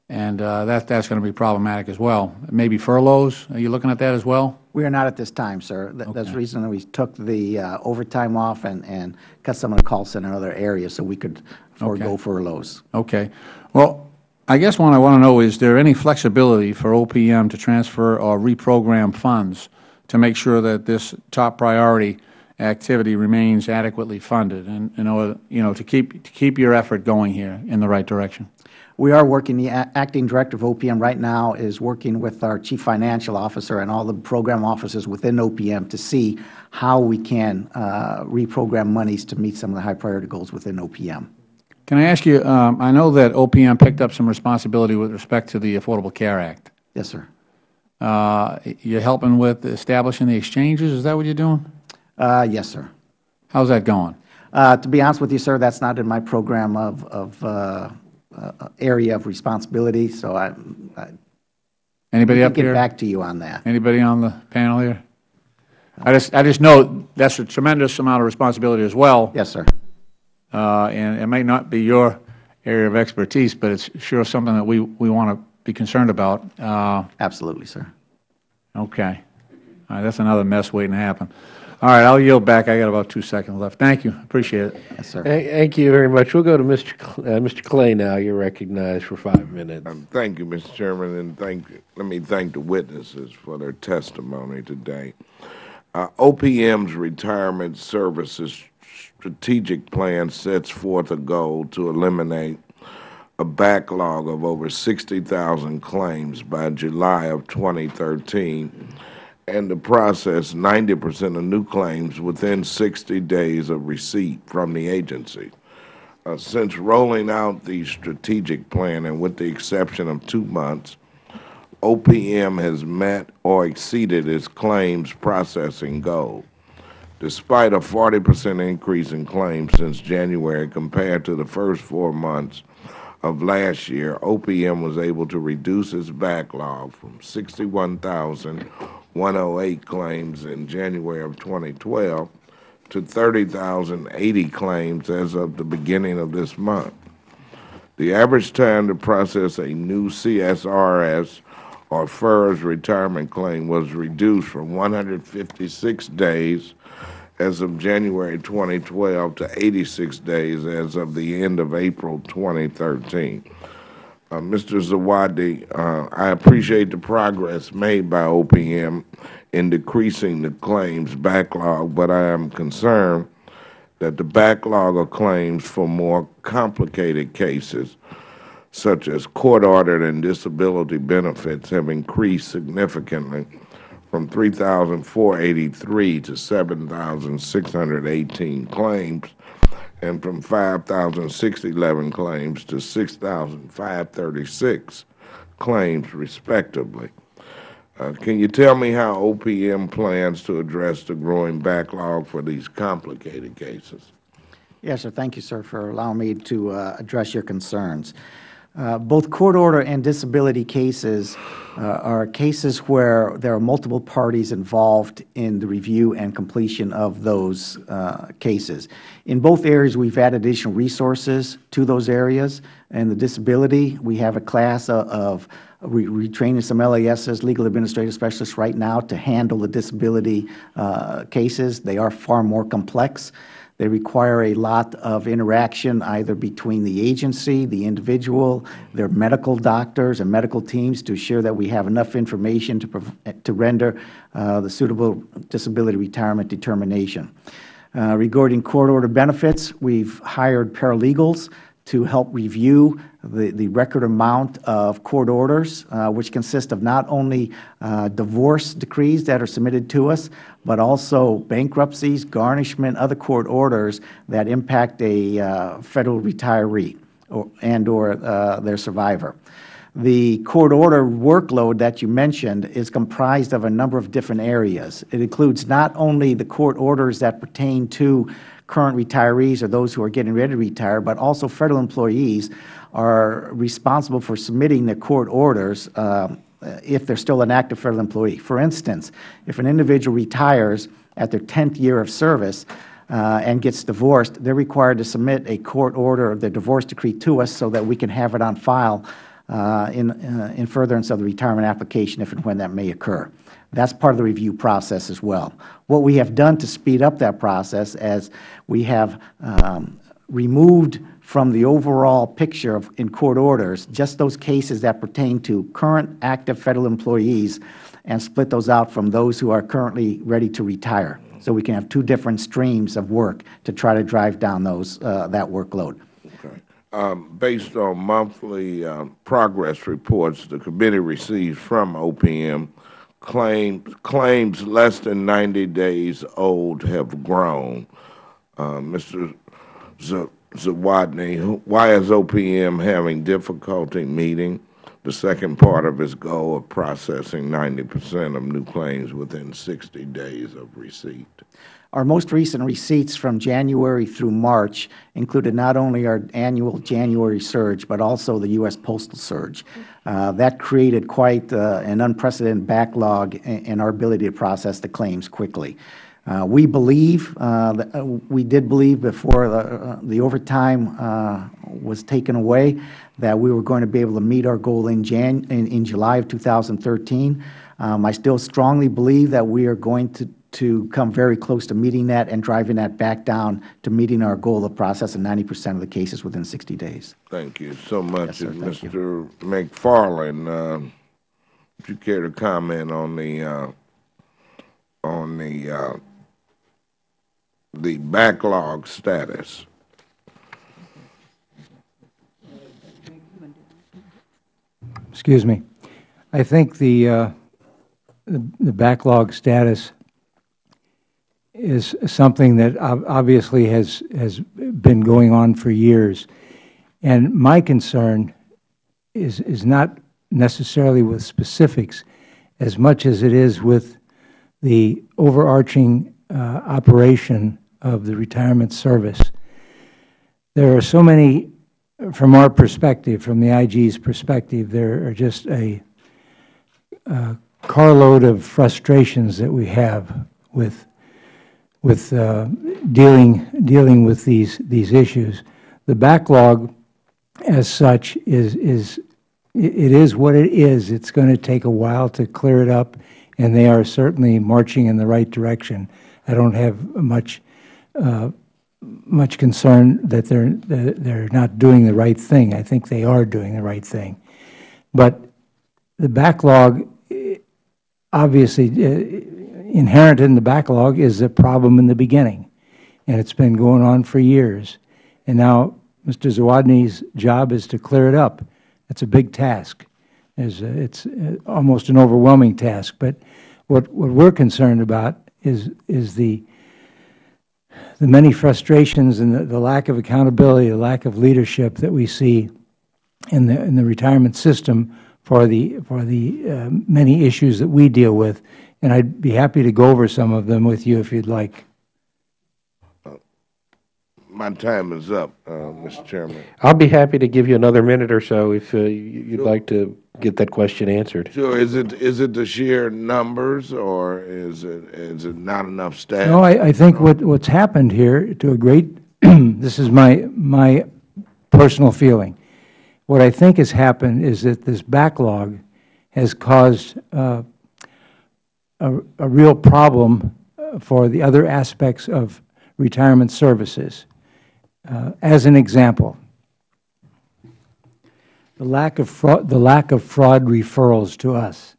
and that's going to be problematic as well. Maybe furloughs. Are you looking at that as well? We are not at this time, sir. That's Okay. the reason that we took the overtime off and cut some of the call center in other areas so we could forego furloughs. Okay. Well, I guess what I want to know is there any flexibility for OPM to transfer or reprogram funds to make sure that this top priority activity remains adequately funded and to keep your effort going here in the right direction? We are working. The acting director of OPM right now is working with our chief financial officer and all the program officers within OPM to see how we can reprogram monies to meet some of the high priority goals within OPM. Can I ask you, I know that OPM picked up some responsibility with respect to the Affordable Care Act. Yes, sir. You're helping with establishing the exchanges? Is that what you're doing? Yes, sir. How's that going? To be honest with you, sir, that's not in my program of area of responsibility, so Anybody up here? Get back to you on that. Anybody on the panel here? I just know that's a tremendous amount of responsibility as well. Yes, sir. And it may not be your area of expertise, but it's sure something that we want to be concerned about. Absolutely, sir. Okay. All right, that's another mess waiting to happen. All right, I'll yield back. I got about 2 seconds left. Thank you. Appreciate it. Yes, sir. Thank you very much. We'll go to Mr. Clay now. You're recognized for 5 minutes. Thank you, Mr. Chairman, and let me thank the witnesses for their testimony today. OPM's Retirement Services Strategic Plan sets forth a goal to eliminate a backlog of over 60,000 claims by July of 2013 and to process 90% of new claims within 60 days of receipt from the agency. Since rolling out the strategic plan, and with the exception of 2 months, OPM has met or exceeded its claims processing goal. Despite a 40% increase in claims since January compared to the first 4 months of last year, OPM was able to reduce its backlog from 61,108 claims in January of 2012 to 30,080 claims as of the beginning of this month. The average time to process a new CSRS or FERS retirement claim was reduced from 156 days as of January 2012 to 86 days as of the end of April 2013. Mr. Zawadi, I appreciate the progress made by OPM in decreasing the claims backlog, but I am concerned that the backlog of claims for more complicated cases, such as court-ordered and disability benefits, have increased significantly from 3,483 to 7,618 claims, and from 5,611 claims to 6,536 claims, respectively. Can you tell me how OPM plans to address the growing backlog for these complicated cases? Yes, sir. Thank you, sir, for allowing me to address your concerns. Both court order and disability cases are cases where there are multiple parties involved in the review and completion of those cases. In both areas, we've added additional resources to those areas. In the disability, we have a class of retraining some LASs, legal administrative specialists, right now to handle the disability cases. They are far more complex. They require a lot of interaction either between the agency, the individual, their medical doctors and medical teams to ensure that we have enough information to render the suitable disability retirement determination. Regarding court order benefits, we've hired paralegals to help review the record amount of court orders, which consist of not only divorce decrees that are submitted to us, but also bankruptcies, garnishment, other court orders that impact a Federal retiree and/or their survivor. The court order workload that you mentioned is comprised of a number of different areas. It includes not only the court orders that pertain to current retirees or those who are getting ready to retire, but also Federal employees are responsible for submitting their court orders if they are still an active Federal employee. For instance, if an individual retires at their 10th year of service and gets divorced, they are required to submit a court order of their divorce decree to us so that we can have it on file in furtherance of the retirement application if and when that may occur. That is part of the review process as well. What we have done to speed up that process, as we have removed from the overall picture in court orders just those cases that pertain to current active Federal employees and split those out from those who are currently ready to retire. So we can have two different streams of work to try to drive down that workload. Okay. Based on monthly progress reports the committee receives from OPM, claims less than 90 days old have grown. Mr. Zawadny, why is OPM having difficulty meeting the second part of its goal of processing 90% of new claims within 60 days of receipt? Our most recent receipts from January through March included not only our annual January surge, but also the U.S. Postal surge. That created quite an unprecedented backlog in our ability to process the claims quickly. We believe, we did believe before the overtime was taken away that we were going to be able to meet our goal in July of 2013. I still strongly believe that we are going to come very close to meeting that and driving that back down to meeting our goal of processing 90% of the cases within 60 days. Thank you so much. Yes, sir, Mr. McFarland, would you care to comment on the backlog status? Excuse me. I think the backlog status is something that obviously has been going on for years. And my concern is not necessarily with specifics as much as it is with the overarching operation of the retirement service. There are so many, from our perspective, from the IG's perspective, there are just a carload of frustrations that we have with dealing with these issues. The backlog, as such, is what it is. It's going to take a while to clear it up, and they are certainly marching in the right direction. I don't have much concern that they're not doing the right thing. I think they are doing the right thing. But the backlog, obviously, inherent in the backlog is a problem in the beginning, and it's been going on for years. And now Mr. Zawadny's job is to clear it up. It's a big task. It's almost an overwhelming task. But what we're concerned about is the many frustrations and the lack of accountability, the lack of leadership that we see in the retirement system for the many issues that we deal with. And I'd be happy to go over some of them with you if you'd like. My time is up, Mr. Chairman. I'll be happy to give you another minute or so if you'd like to get that question answered. Sure. Is it the sheer numbers, or is it not enough staff? No, I think what's happened here to a great this is my personal feeling. What I think has happened is that this backlog has caused a real problem for the other aspects of retirement services. As an example, the lack of fraud referrals to us.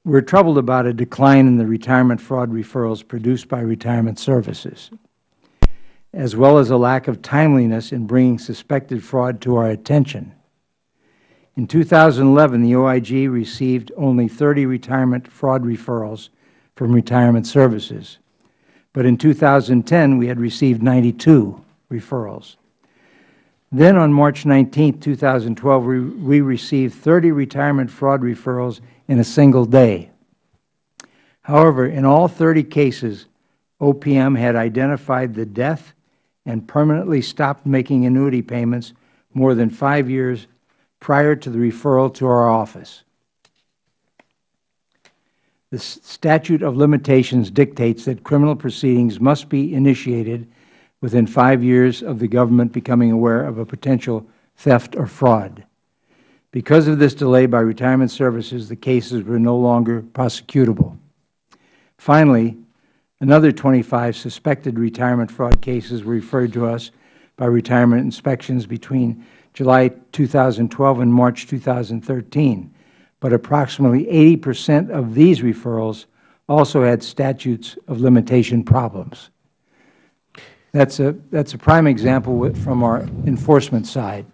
We are troubled about a decline in the retirement fraud referrals produced by retirement services, as well as a lack of timeliness in bringing suspected fraud to our attention. In 2011, the OIG received only 30 retirement fraud referrals from retirement services, but in 2010, we had received 92 referrals. Then on March 19, 2012, we received 30 retirement fraud referrals in a single day. However, in all 30 cases, OPM had identified the death and permanently stopped making annuity payments more than 5 years prior to the referral to our office. The statute of limitations dictates that criminal proceedings must be initiated within 5 years of the government becoming aware of a potential theft or fraud. Because of this delay by retirement services, the cases were no longer prosecutable. Finally, another 25 suspected retirement fraud cases were referred to us by retirement inspections between July 2012 and March 2013, but approximately 80% of these referrals also had statutes of limitation problems. That's a prime example from our enforcement side.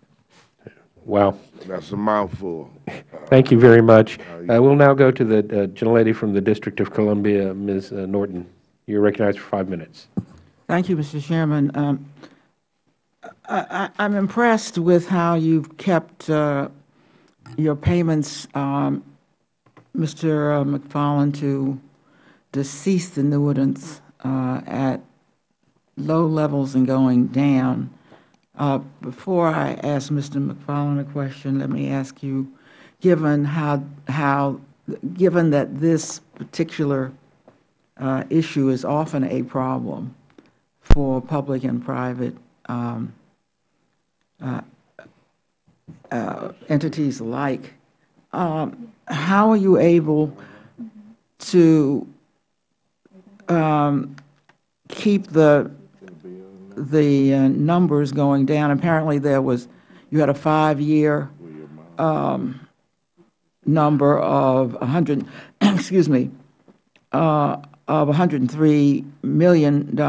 Wow. That's a mouthful. Thank you very much. We'll now go to the gentlelady from the District of Columbia, Ms. Norton. You're recognized for 5 minutes. Thank you, Mr. Chairman. I'm impressed with how you've kept your payments, Mr. McFarland, to deceased annuitants at low levels and going down. Before I ask Mr. McFarland a question, let me ask you, given that this particular issue is often a problem for public and private entities alike, how are you able to keep the numbers going down? Apparently, you had a 5-year number of of $103 million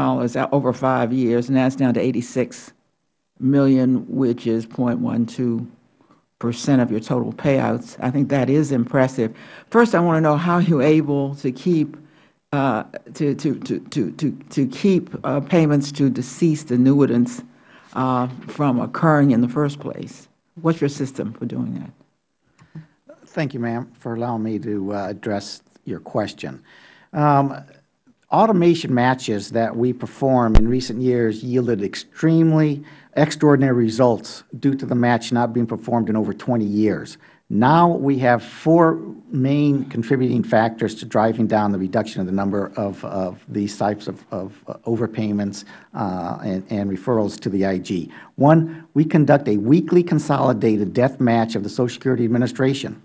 over 5 years, and that's down to $86 million, which is 0.12% of your total payouts. I think that is impressive. First, I want to know how you're able to keep payments to deceased annuitants from occurring in the first place. What's your system for doing that? Thank you, ma'am, for allowing me to address your question. Automation matches that we perform in recent years yielded extraordinary results due to the match not being performed in over 20 years. Now we have 4 main contributing factors to driving down the reduction of the number of these types of overpayments and referrals to the IG. 1, we conduct a weekly consolidated death match of the Social Security Administration.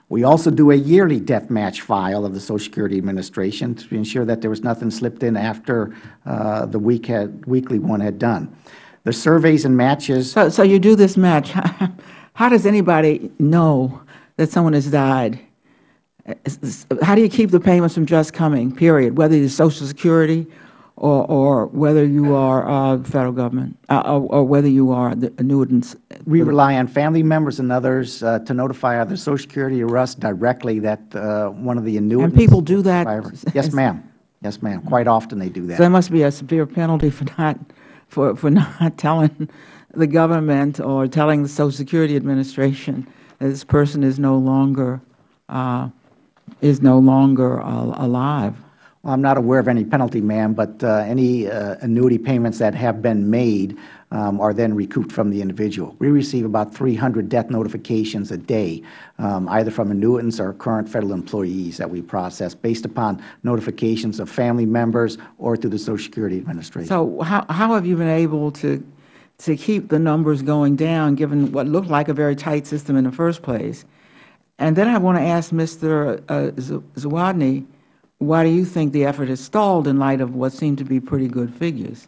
We also do a yearly death match file of the Social Security Administration to ensure that there was nothing slipped in after the weekly one had done. The surveys and matches. So you do this match. How does anybody know that someone has died? How do you keep the payments from just coming, period, whether it's Social Security or whether you are the Federal Government or whether you are the annuitants? We rely on family members and others to notify either Social Security or us directly that one of the annuitants. And people do that? Yes, ma'am. Yes, ma'am. Quite often they do that. So there must be a severe penalty for not telling the government or telling the Social Security Administration that this person is no longer alive. Well, I'm not aware of any penalty, ma'am, but any annuity payments that have been made are then recouped from the individual. We receive about 300 death notifications a day, either from annuitants or current Federal employees that we process based upon notifications of family members or through the Social Security Administration. So how have you been able to keep the numbers going down, given what looked like a very tight system in the first place? And then I want to ask Mr. Zawadny, why do you think the effort has stalled in light of what seem to be pretty good figures?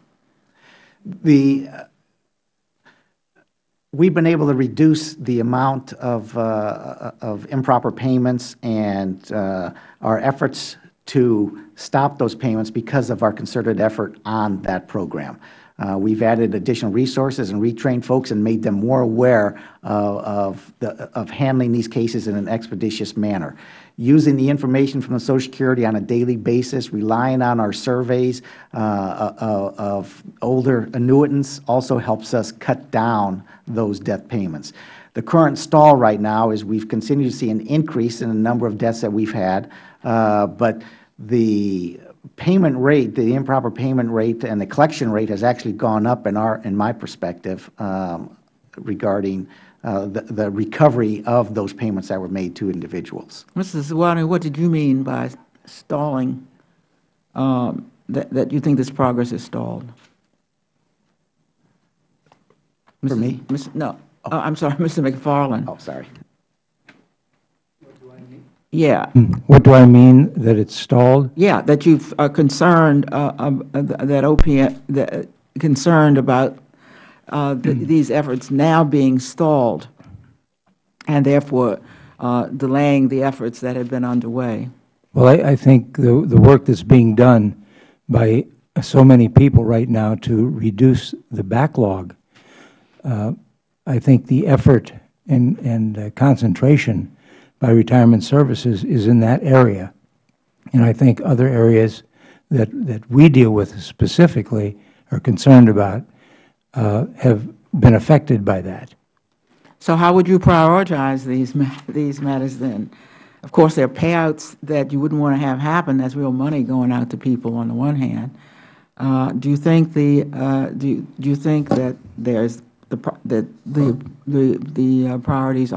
we've been able to reduce the amount of improper payments and our efforts to stop those payments because of our concerted effort on that program. We've added additional resources and retrained folks and made them more aware of handling these cases in an expeditious manner. Using the information from the Social Security on a daily basis, relying on our surveys of older annuitants also helps us cut down those death payments. The current stall right now is we've continued to see an increase in the number of deaths that we've had, but the payment rate, the improper payment rate, and the collection rate has actually gone up in my perspective regarding the recovery of those payments that were made to individuals. Mr. Zawadi, what did you mean by stalling, that you think this progress is stalled? For me? No. I'm sorry, Mr. McFarland. Oh, sorry. Yeah. What do I mean that it's stalled? Yeah, that you are concerned, that OPM, concerned about these efforts now being stalled and therefore delaying the efforts that have been underway. Well, I think the work that's being done by so many people right now to reduce the backlog, I think the effort and concentration by Retirement Services is in that area. And I think other areas that we deal with specifically are concerned about have been affected by that. So how would you prioritize these matters then? Of course, there are payouts that you wouldn't want to have happen. That's real money going out to people on the one hand. Do you think do you think that there's the priorities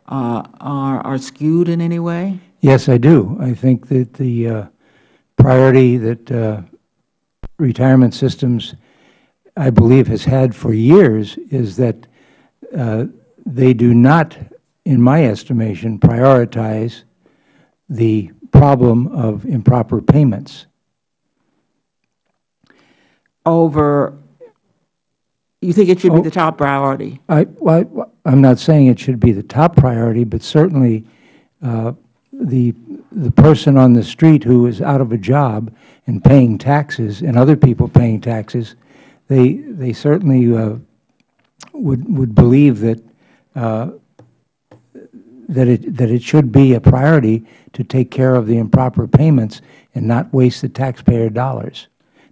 are skewed in any way? Yes, I do. I think that the priority that retirement systems, I believe, has had for years is that they do not, in my estimation, prioritize the problem of improper payments. You think it should be the top priority? I'm not saying it should be the top priority, but certainly the person on the street who is out of a job and paying taxes, and other people paying taxes, they certainly would believe that it should be a priority to take care of the improper payments and not waste the taxpayer dollars.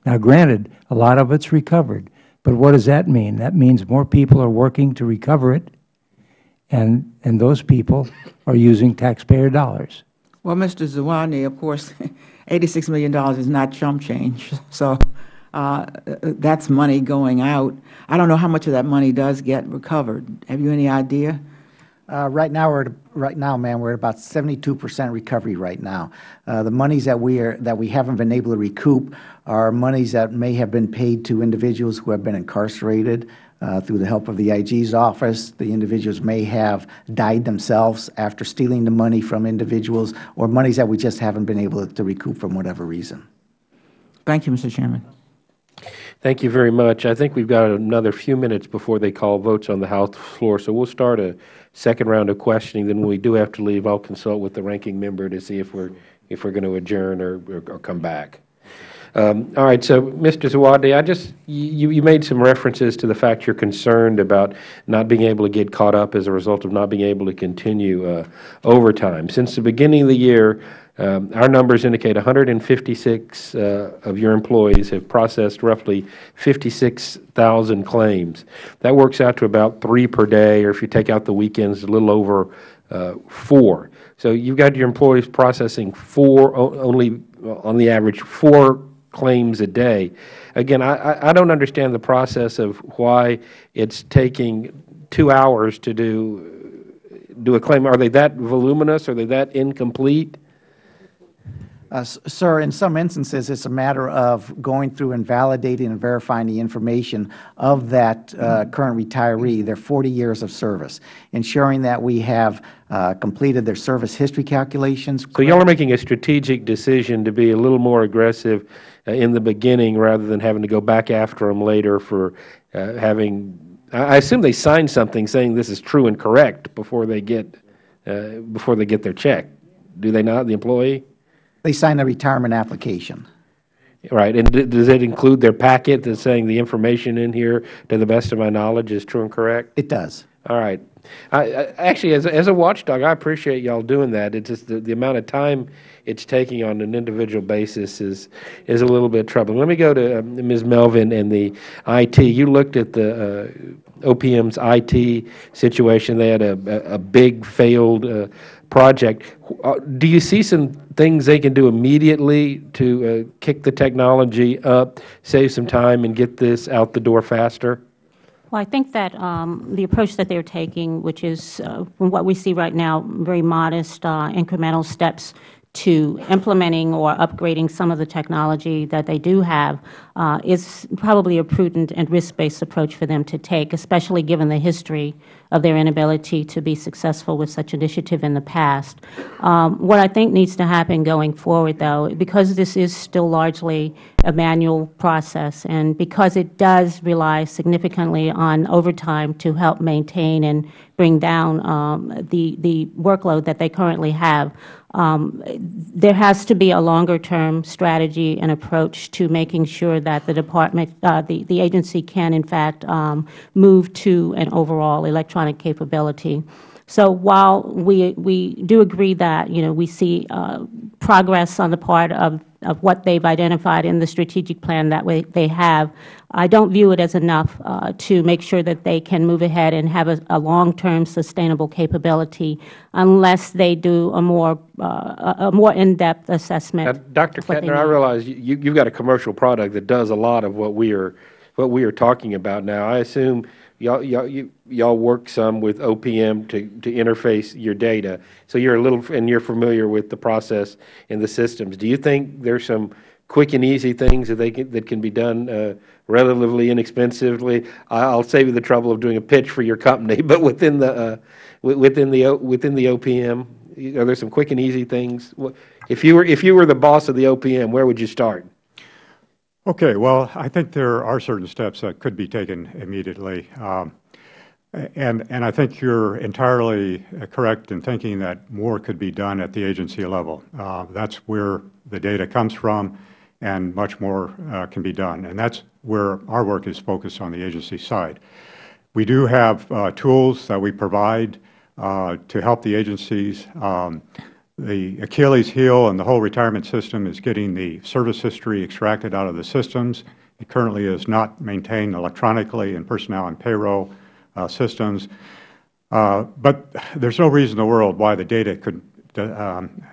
Now, granted, a lot of it's recovered, but what does that mean? That means more people are working to recover it, and those people are using taxpayer dollars. Well, Mr. Zawadi, of course, $86 million is not chump change, so that's money going out. I don't know how much of that money does get recovered. Have you any idea? Right now, ma'am, we're at about 72% recovery right now. The monies that we haven't been able to recoup are monies that may have been paid to individuals who have been incarcerated through the help of the IG's office. The individuals may have died themselves after stealing the money from individuals, or monies that we just haven't been able to recoup for whatever reason. Thank you, Mr. Chairman. Thank you very much. I think we've got another few minutes before they call votes on the House floor, so we'll start a second round of questioning. Then when we do have to leave, I'll consult with the ranking member to see if we're going to adjourn or come back. All right, so Mr. Zawadi, you made some references to the fact you're concerned about not being able to get caught up as a result of not being able to continue overtime. Since the beginning of the year, our numbers indicate 156 of your employees have processed roughly 56,000 claims. That works out to about 3 per day, or if you take out the weekends, a little over 4. So you've got your employees processing only on the average 4 claims a day. Again, I don't understand the process of why it's taking 2 hours to do a claim. Are they that voluminous? Are they that incomplete? Sir, in some instances, it's a matter of going through and validating and verifying the information of that current retiree, their 40 years of service, ensuring that we have completed their service history calculations. So you all are making a strategic decision to be a little more aggressive in the beginning rather than having to go back after them later for having I assume they sign something saying this is true and correct before they get their check. Do they not, the employee? They sign a retirement application. Right. And does it include their packet that's saying the information in here, to the best of my knowledge, is true and correct? It does. All right. Actually, as a watchdog, I appreciate y'all doing that. It's just the amount of time it's taking on an individual basis is a little bit troubling. Let me go to Ms. Melvin and the IT. You looked at the OPM's IT situation. They had a big failed project. Do you see some things they can do immediately to kick the technology up, save some time, and get this out the door faster? Well, I think that the approach that they're taking, which is from what we see right now, very modest incremental steps to implementing or upgrading some of the technology that they do have, is probably a prudent and risk-based approach for them to take, especially given the history of their inability to be successful with such initiative in the past. What I think needs to happen going forward, though, because this is still largely a manual process, and because it does rely significantly on overtime to help maintain and bring down the workload that they currently have, there has to be a longer-term strategy and approach to making sure that the department, the agency can, in fact, move to an overall electronic capability. So while we do agree that, we see progress on the part of what they've identified in the strategic plan that they have, I don't view it as enough to make sure that they can move ahead and have a long-term sustainable capability unless they do a more in-depth assessment. Dr. Kettner, I realize you've got a commercial product that does a lot of what we are talking about now. I assume y'all work some with OPM to interface your data, so you're familiar with the process and the systems. Do you think there's some quick and easy things that can be done relatively inexpensively? I'll save you the trouble of doing a pitch for your company, but within the OPM, are there some quick and easy things? If you were the boss of the OPM, where would you start? Okay, well, I think there are certain steps that could be taken immediately. And I think you're entirely correct in thinking that more could be done at the agency level. That's where the data comes from, and much more can be done. And that's where our work is focused on the agency side. We do have tools that we provide to help the agencies. The Achilles heel in the whole retirement system is getting the service history extracted out of the systems. It currently is not maintained electronically in personnel and payroll systems. But there's no reason in the world why the data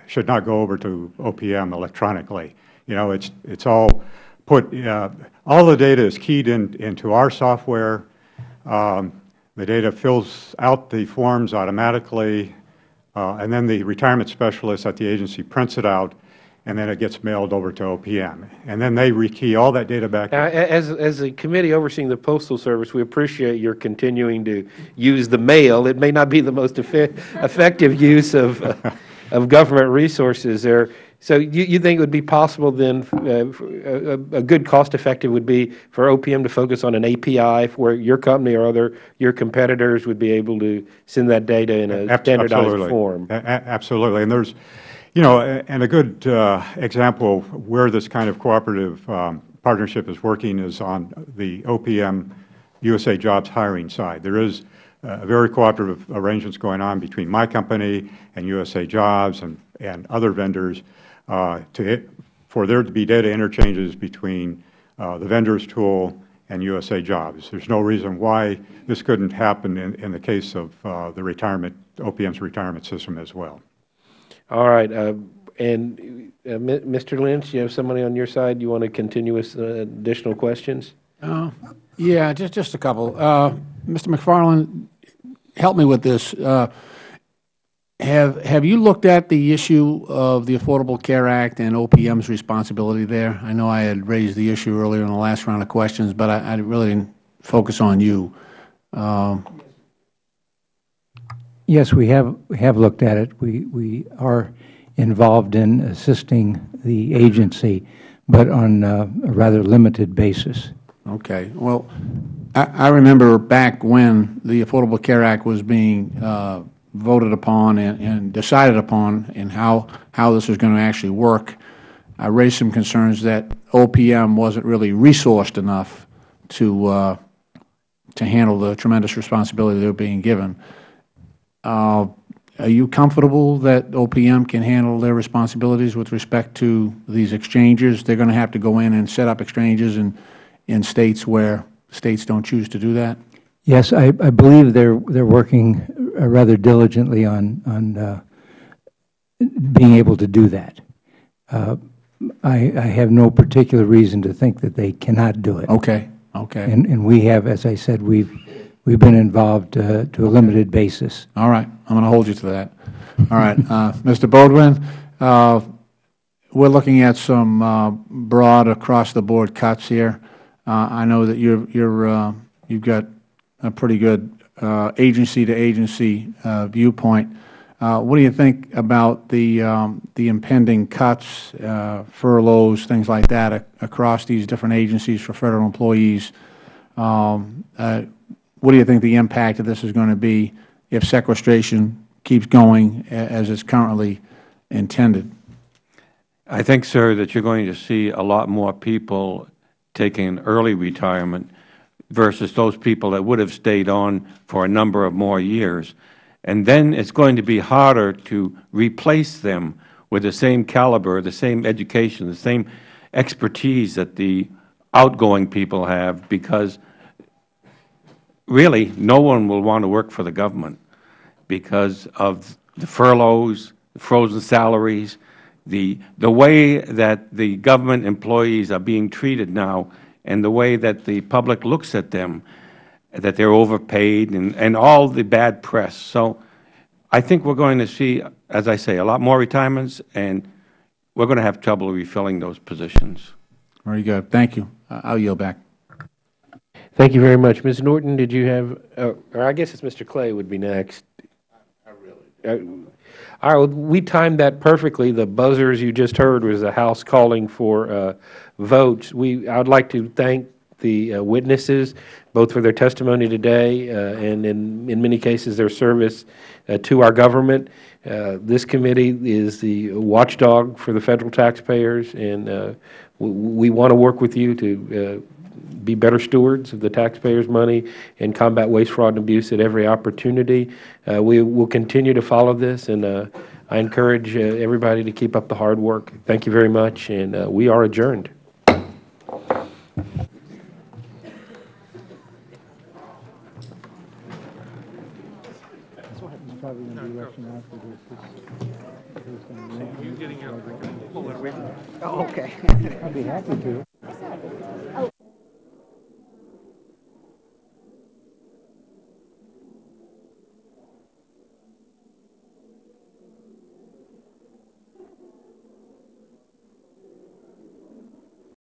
should not go over to OPM electronically. It's all put, all the data is keyed into our software. The data fills out the forms automatically. And then the retirement specialist at the agency prints it out, and then it gets mailed over to OPM. And then they rekey all that data back. As a committee overseeing the Postal Service, we appreciate your continuing to use the mail. It may not be the most effective use of government resources there. So you think it would be possible then, a good cost-effective would be for OPM to focus on an API where your company or your competitors would be able to send that data in a standardized form? Absolutely. And there's, and a good example where this kind of cooperative partnership is working is on the OPM USA Jobs hiring side. There is very cooperative arrangements going on between my company and USA Jobs and other vendors for there to be data interchanges between the vendor's tool and USA Jobs. There's no reason why this couldn't happen in the case of the OPM's retirement system as well. All right. And Mr. Lynch, you have somebody on your side you want to continue with additional questions? Yeah, just a couple. Mr. McFarland, help me with this. Have you looked at the issue of the Affordable Care Act and OPM's responsibility there? I know I had raised the issue earlier in the last round of questions, but I really didn't focus on you. Yes, we have looked at it. We are involved in assisting the agency, but on a rather limited basis. Okay. Well, I remember back when the Affordable Care Act was being voted upon and decided upon, and how this was going to actually work. I raised some concerns that OPM wasn't really resourced enough to handle the tremendous responsibility they were being given. Are you comfortable that OPM can handle their responsibilities with respect to these exchanges? They're going to have to go in and set up exchanges in states where states don't choose to do that? Yes, I believe they're working rather diligently on being able to do that. I have no particular reason to think that they cannot do it. Okay. Okay. And we have, as I said, we've been involved to a limited basis. All right. I'm going to hold you to that. All right. Mr. Bodwin, we're looking at some broad across-the-board cuts here. I know that you've got a pretty good agency-to-agency viewpoint. What do you think about the impending cuts, furloughs, things like that across these different agencies for Federal employees? What do you think the impact of this is going to be if sequestration keeps going as it's currently intended? I think, sir, that you're going to see a lot more people taking early retirement versus those people that would have stayed on for a number of more years. And then it's going to be harder to replace them with the same caliber, the same education, the same expertise that the outgoing people have, because really no one will want to work for the government because of the furloughs, the frozen salaries, the way that the government employees are being treated now, and the way that the public looks at them, that they're overpaid, and all the bad press. So I think we're going to see, as I say, a lot more retirements, and we're going to have trouble refilling those positions. Very good. Thank you. I'll yield back. Thank you very much. Ms. Norton, did you have, or I guess it's Mr. Clay would be next. All right, we timed that perfectly. The buzzers you just heard was the House calling for votes. I would like to thank the witnesses, both for their testimony today and in many cases their service to our government. This committee is the watchdog for the Federal taxpayers, and we want to work with you to be better stewards of the taxpayers' money and combat waste, fraud, and abuse at every opportunity. We will continue to follow this, and I encourage everybody to keep up the hard work. Thank you very much, and we are adjourned. Oh, okay. I'd be happy to.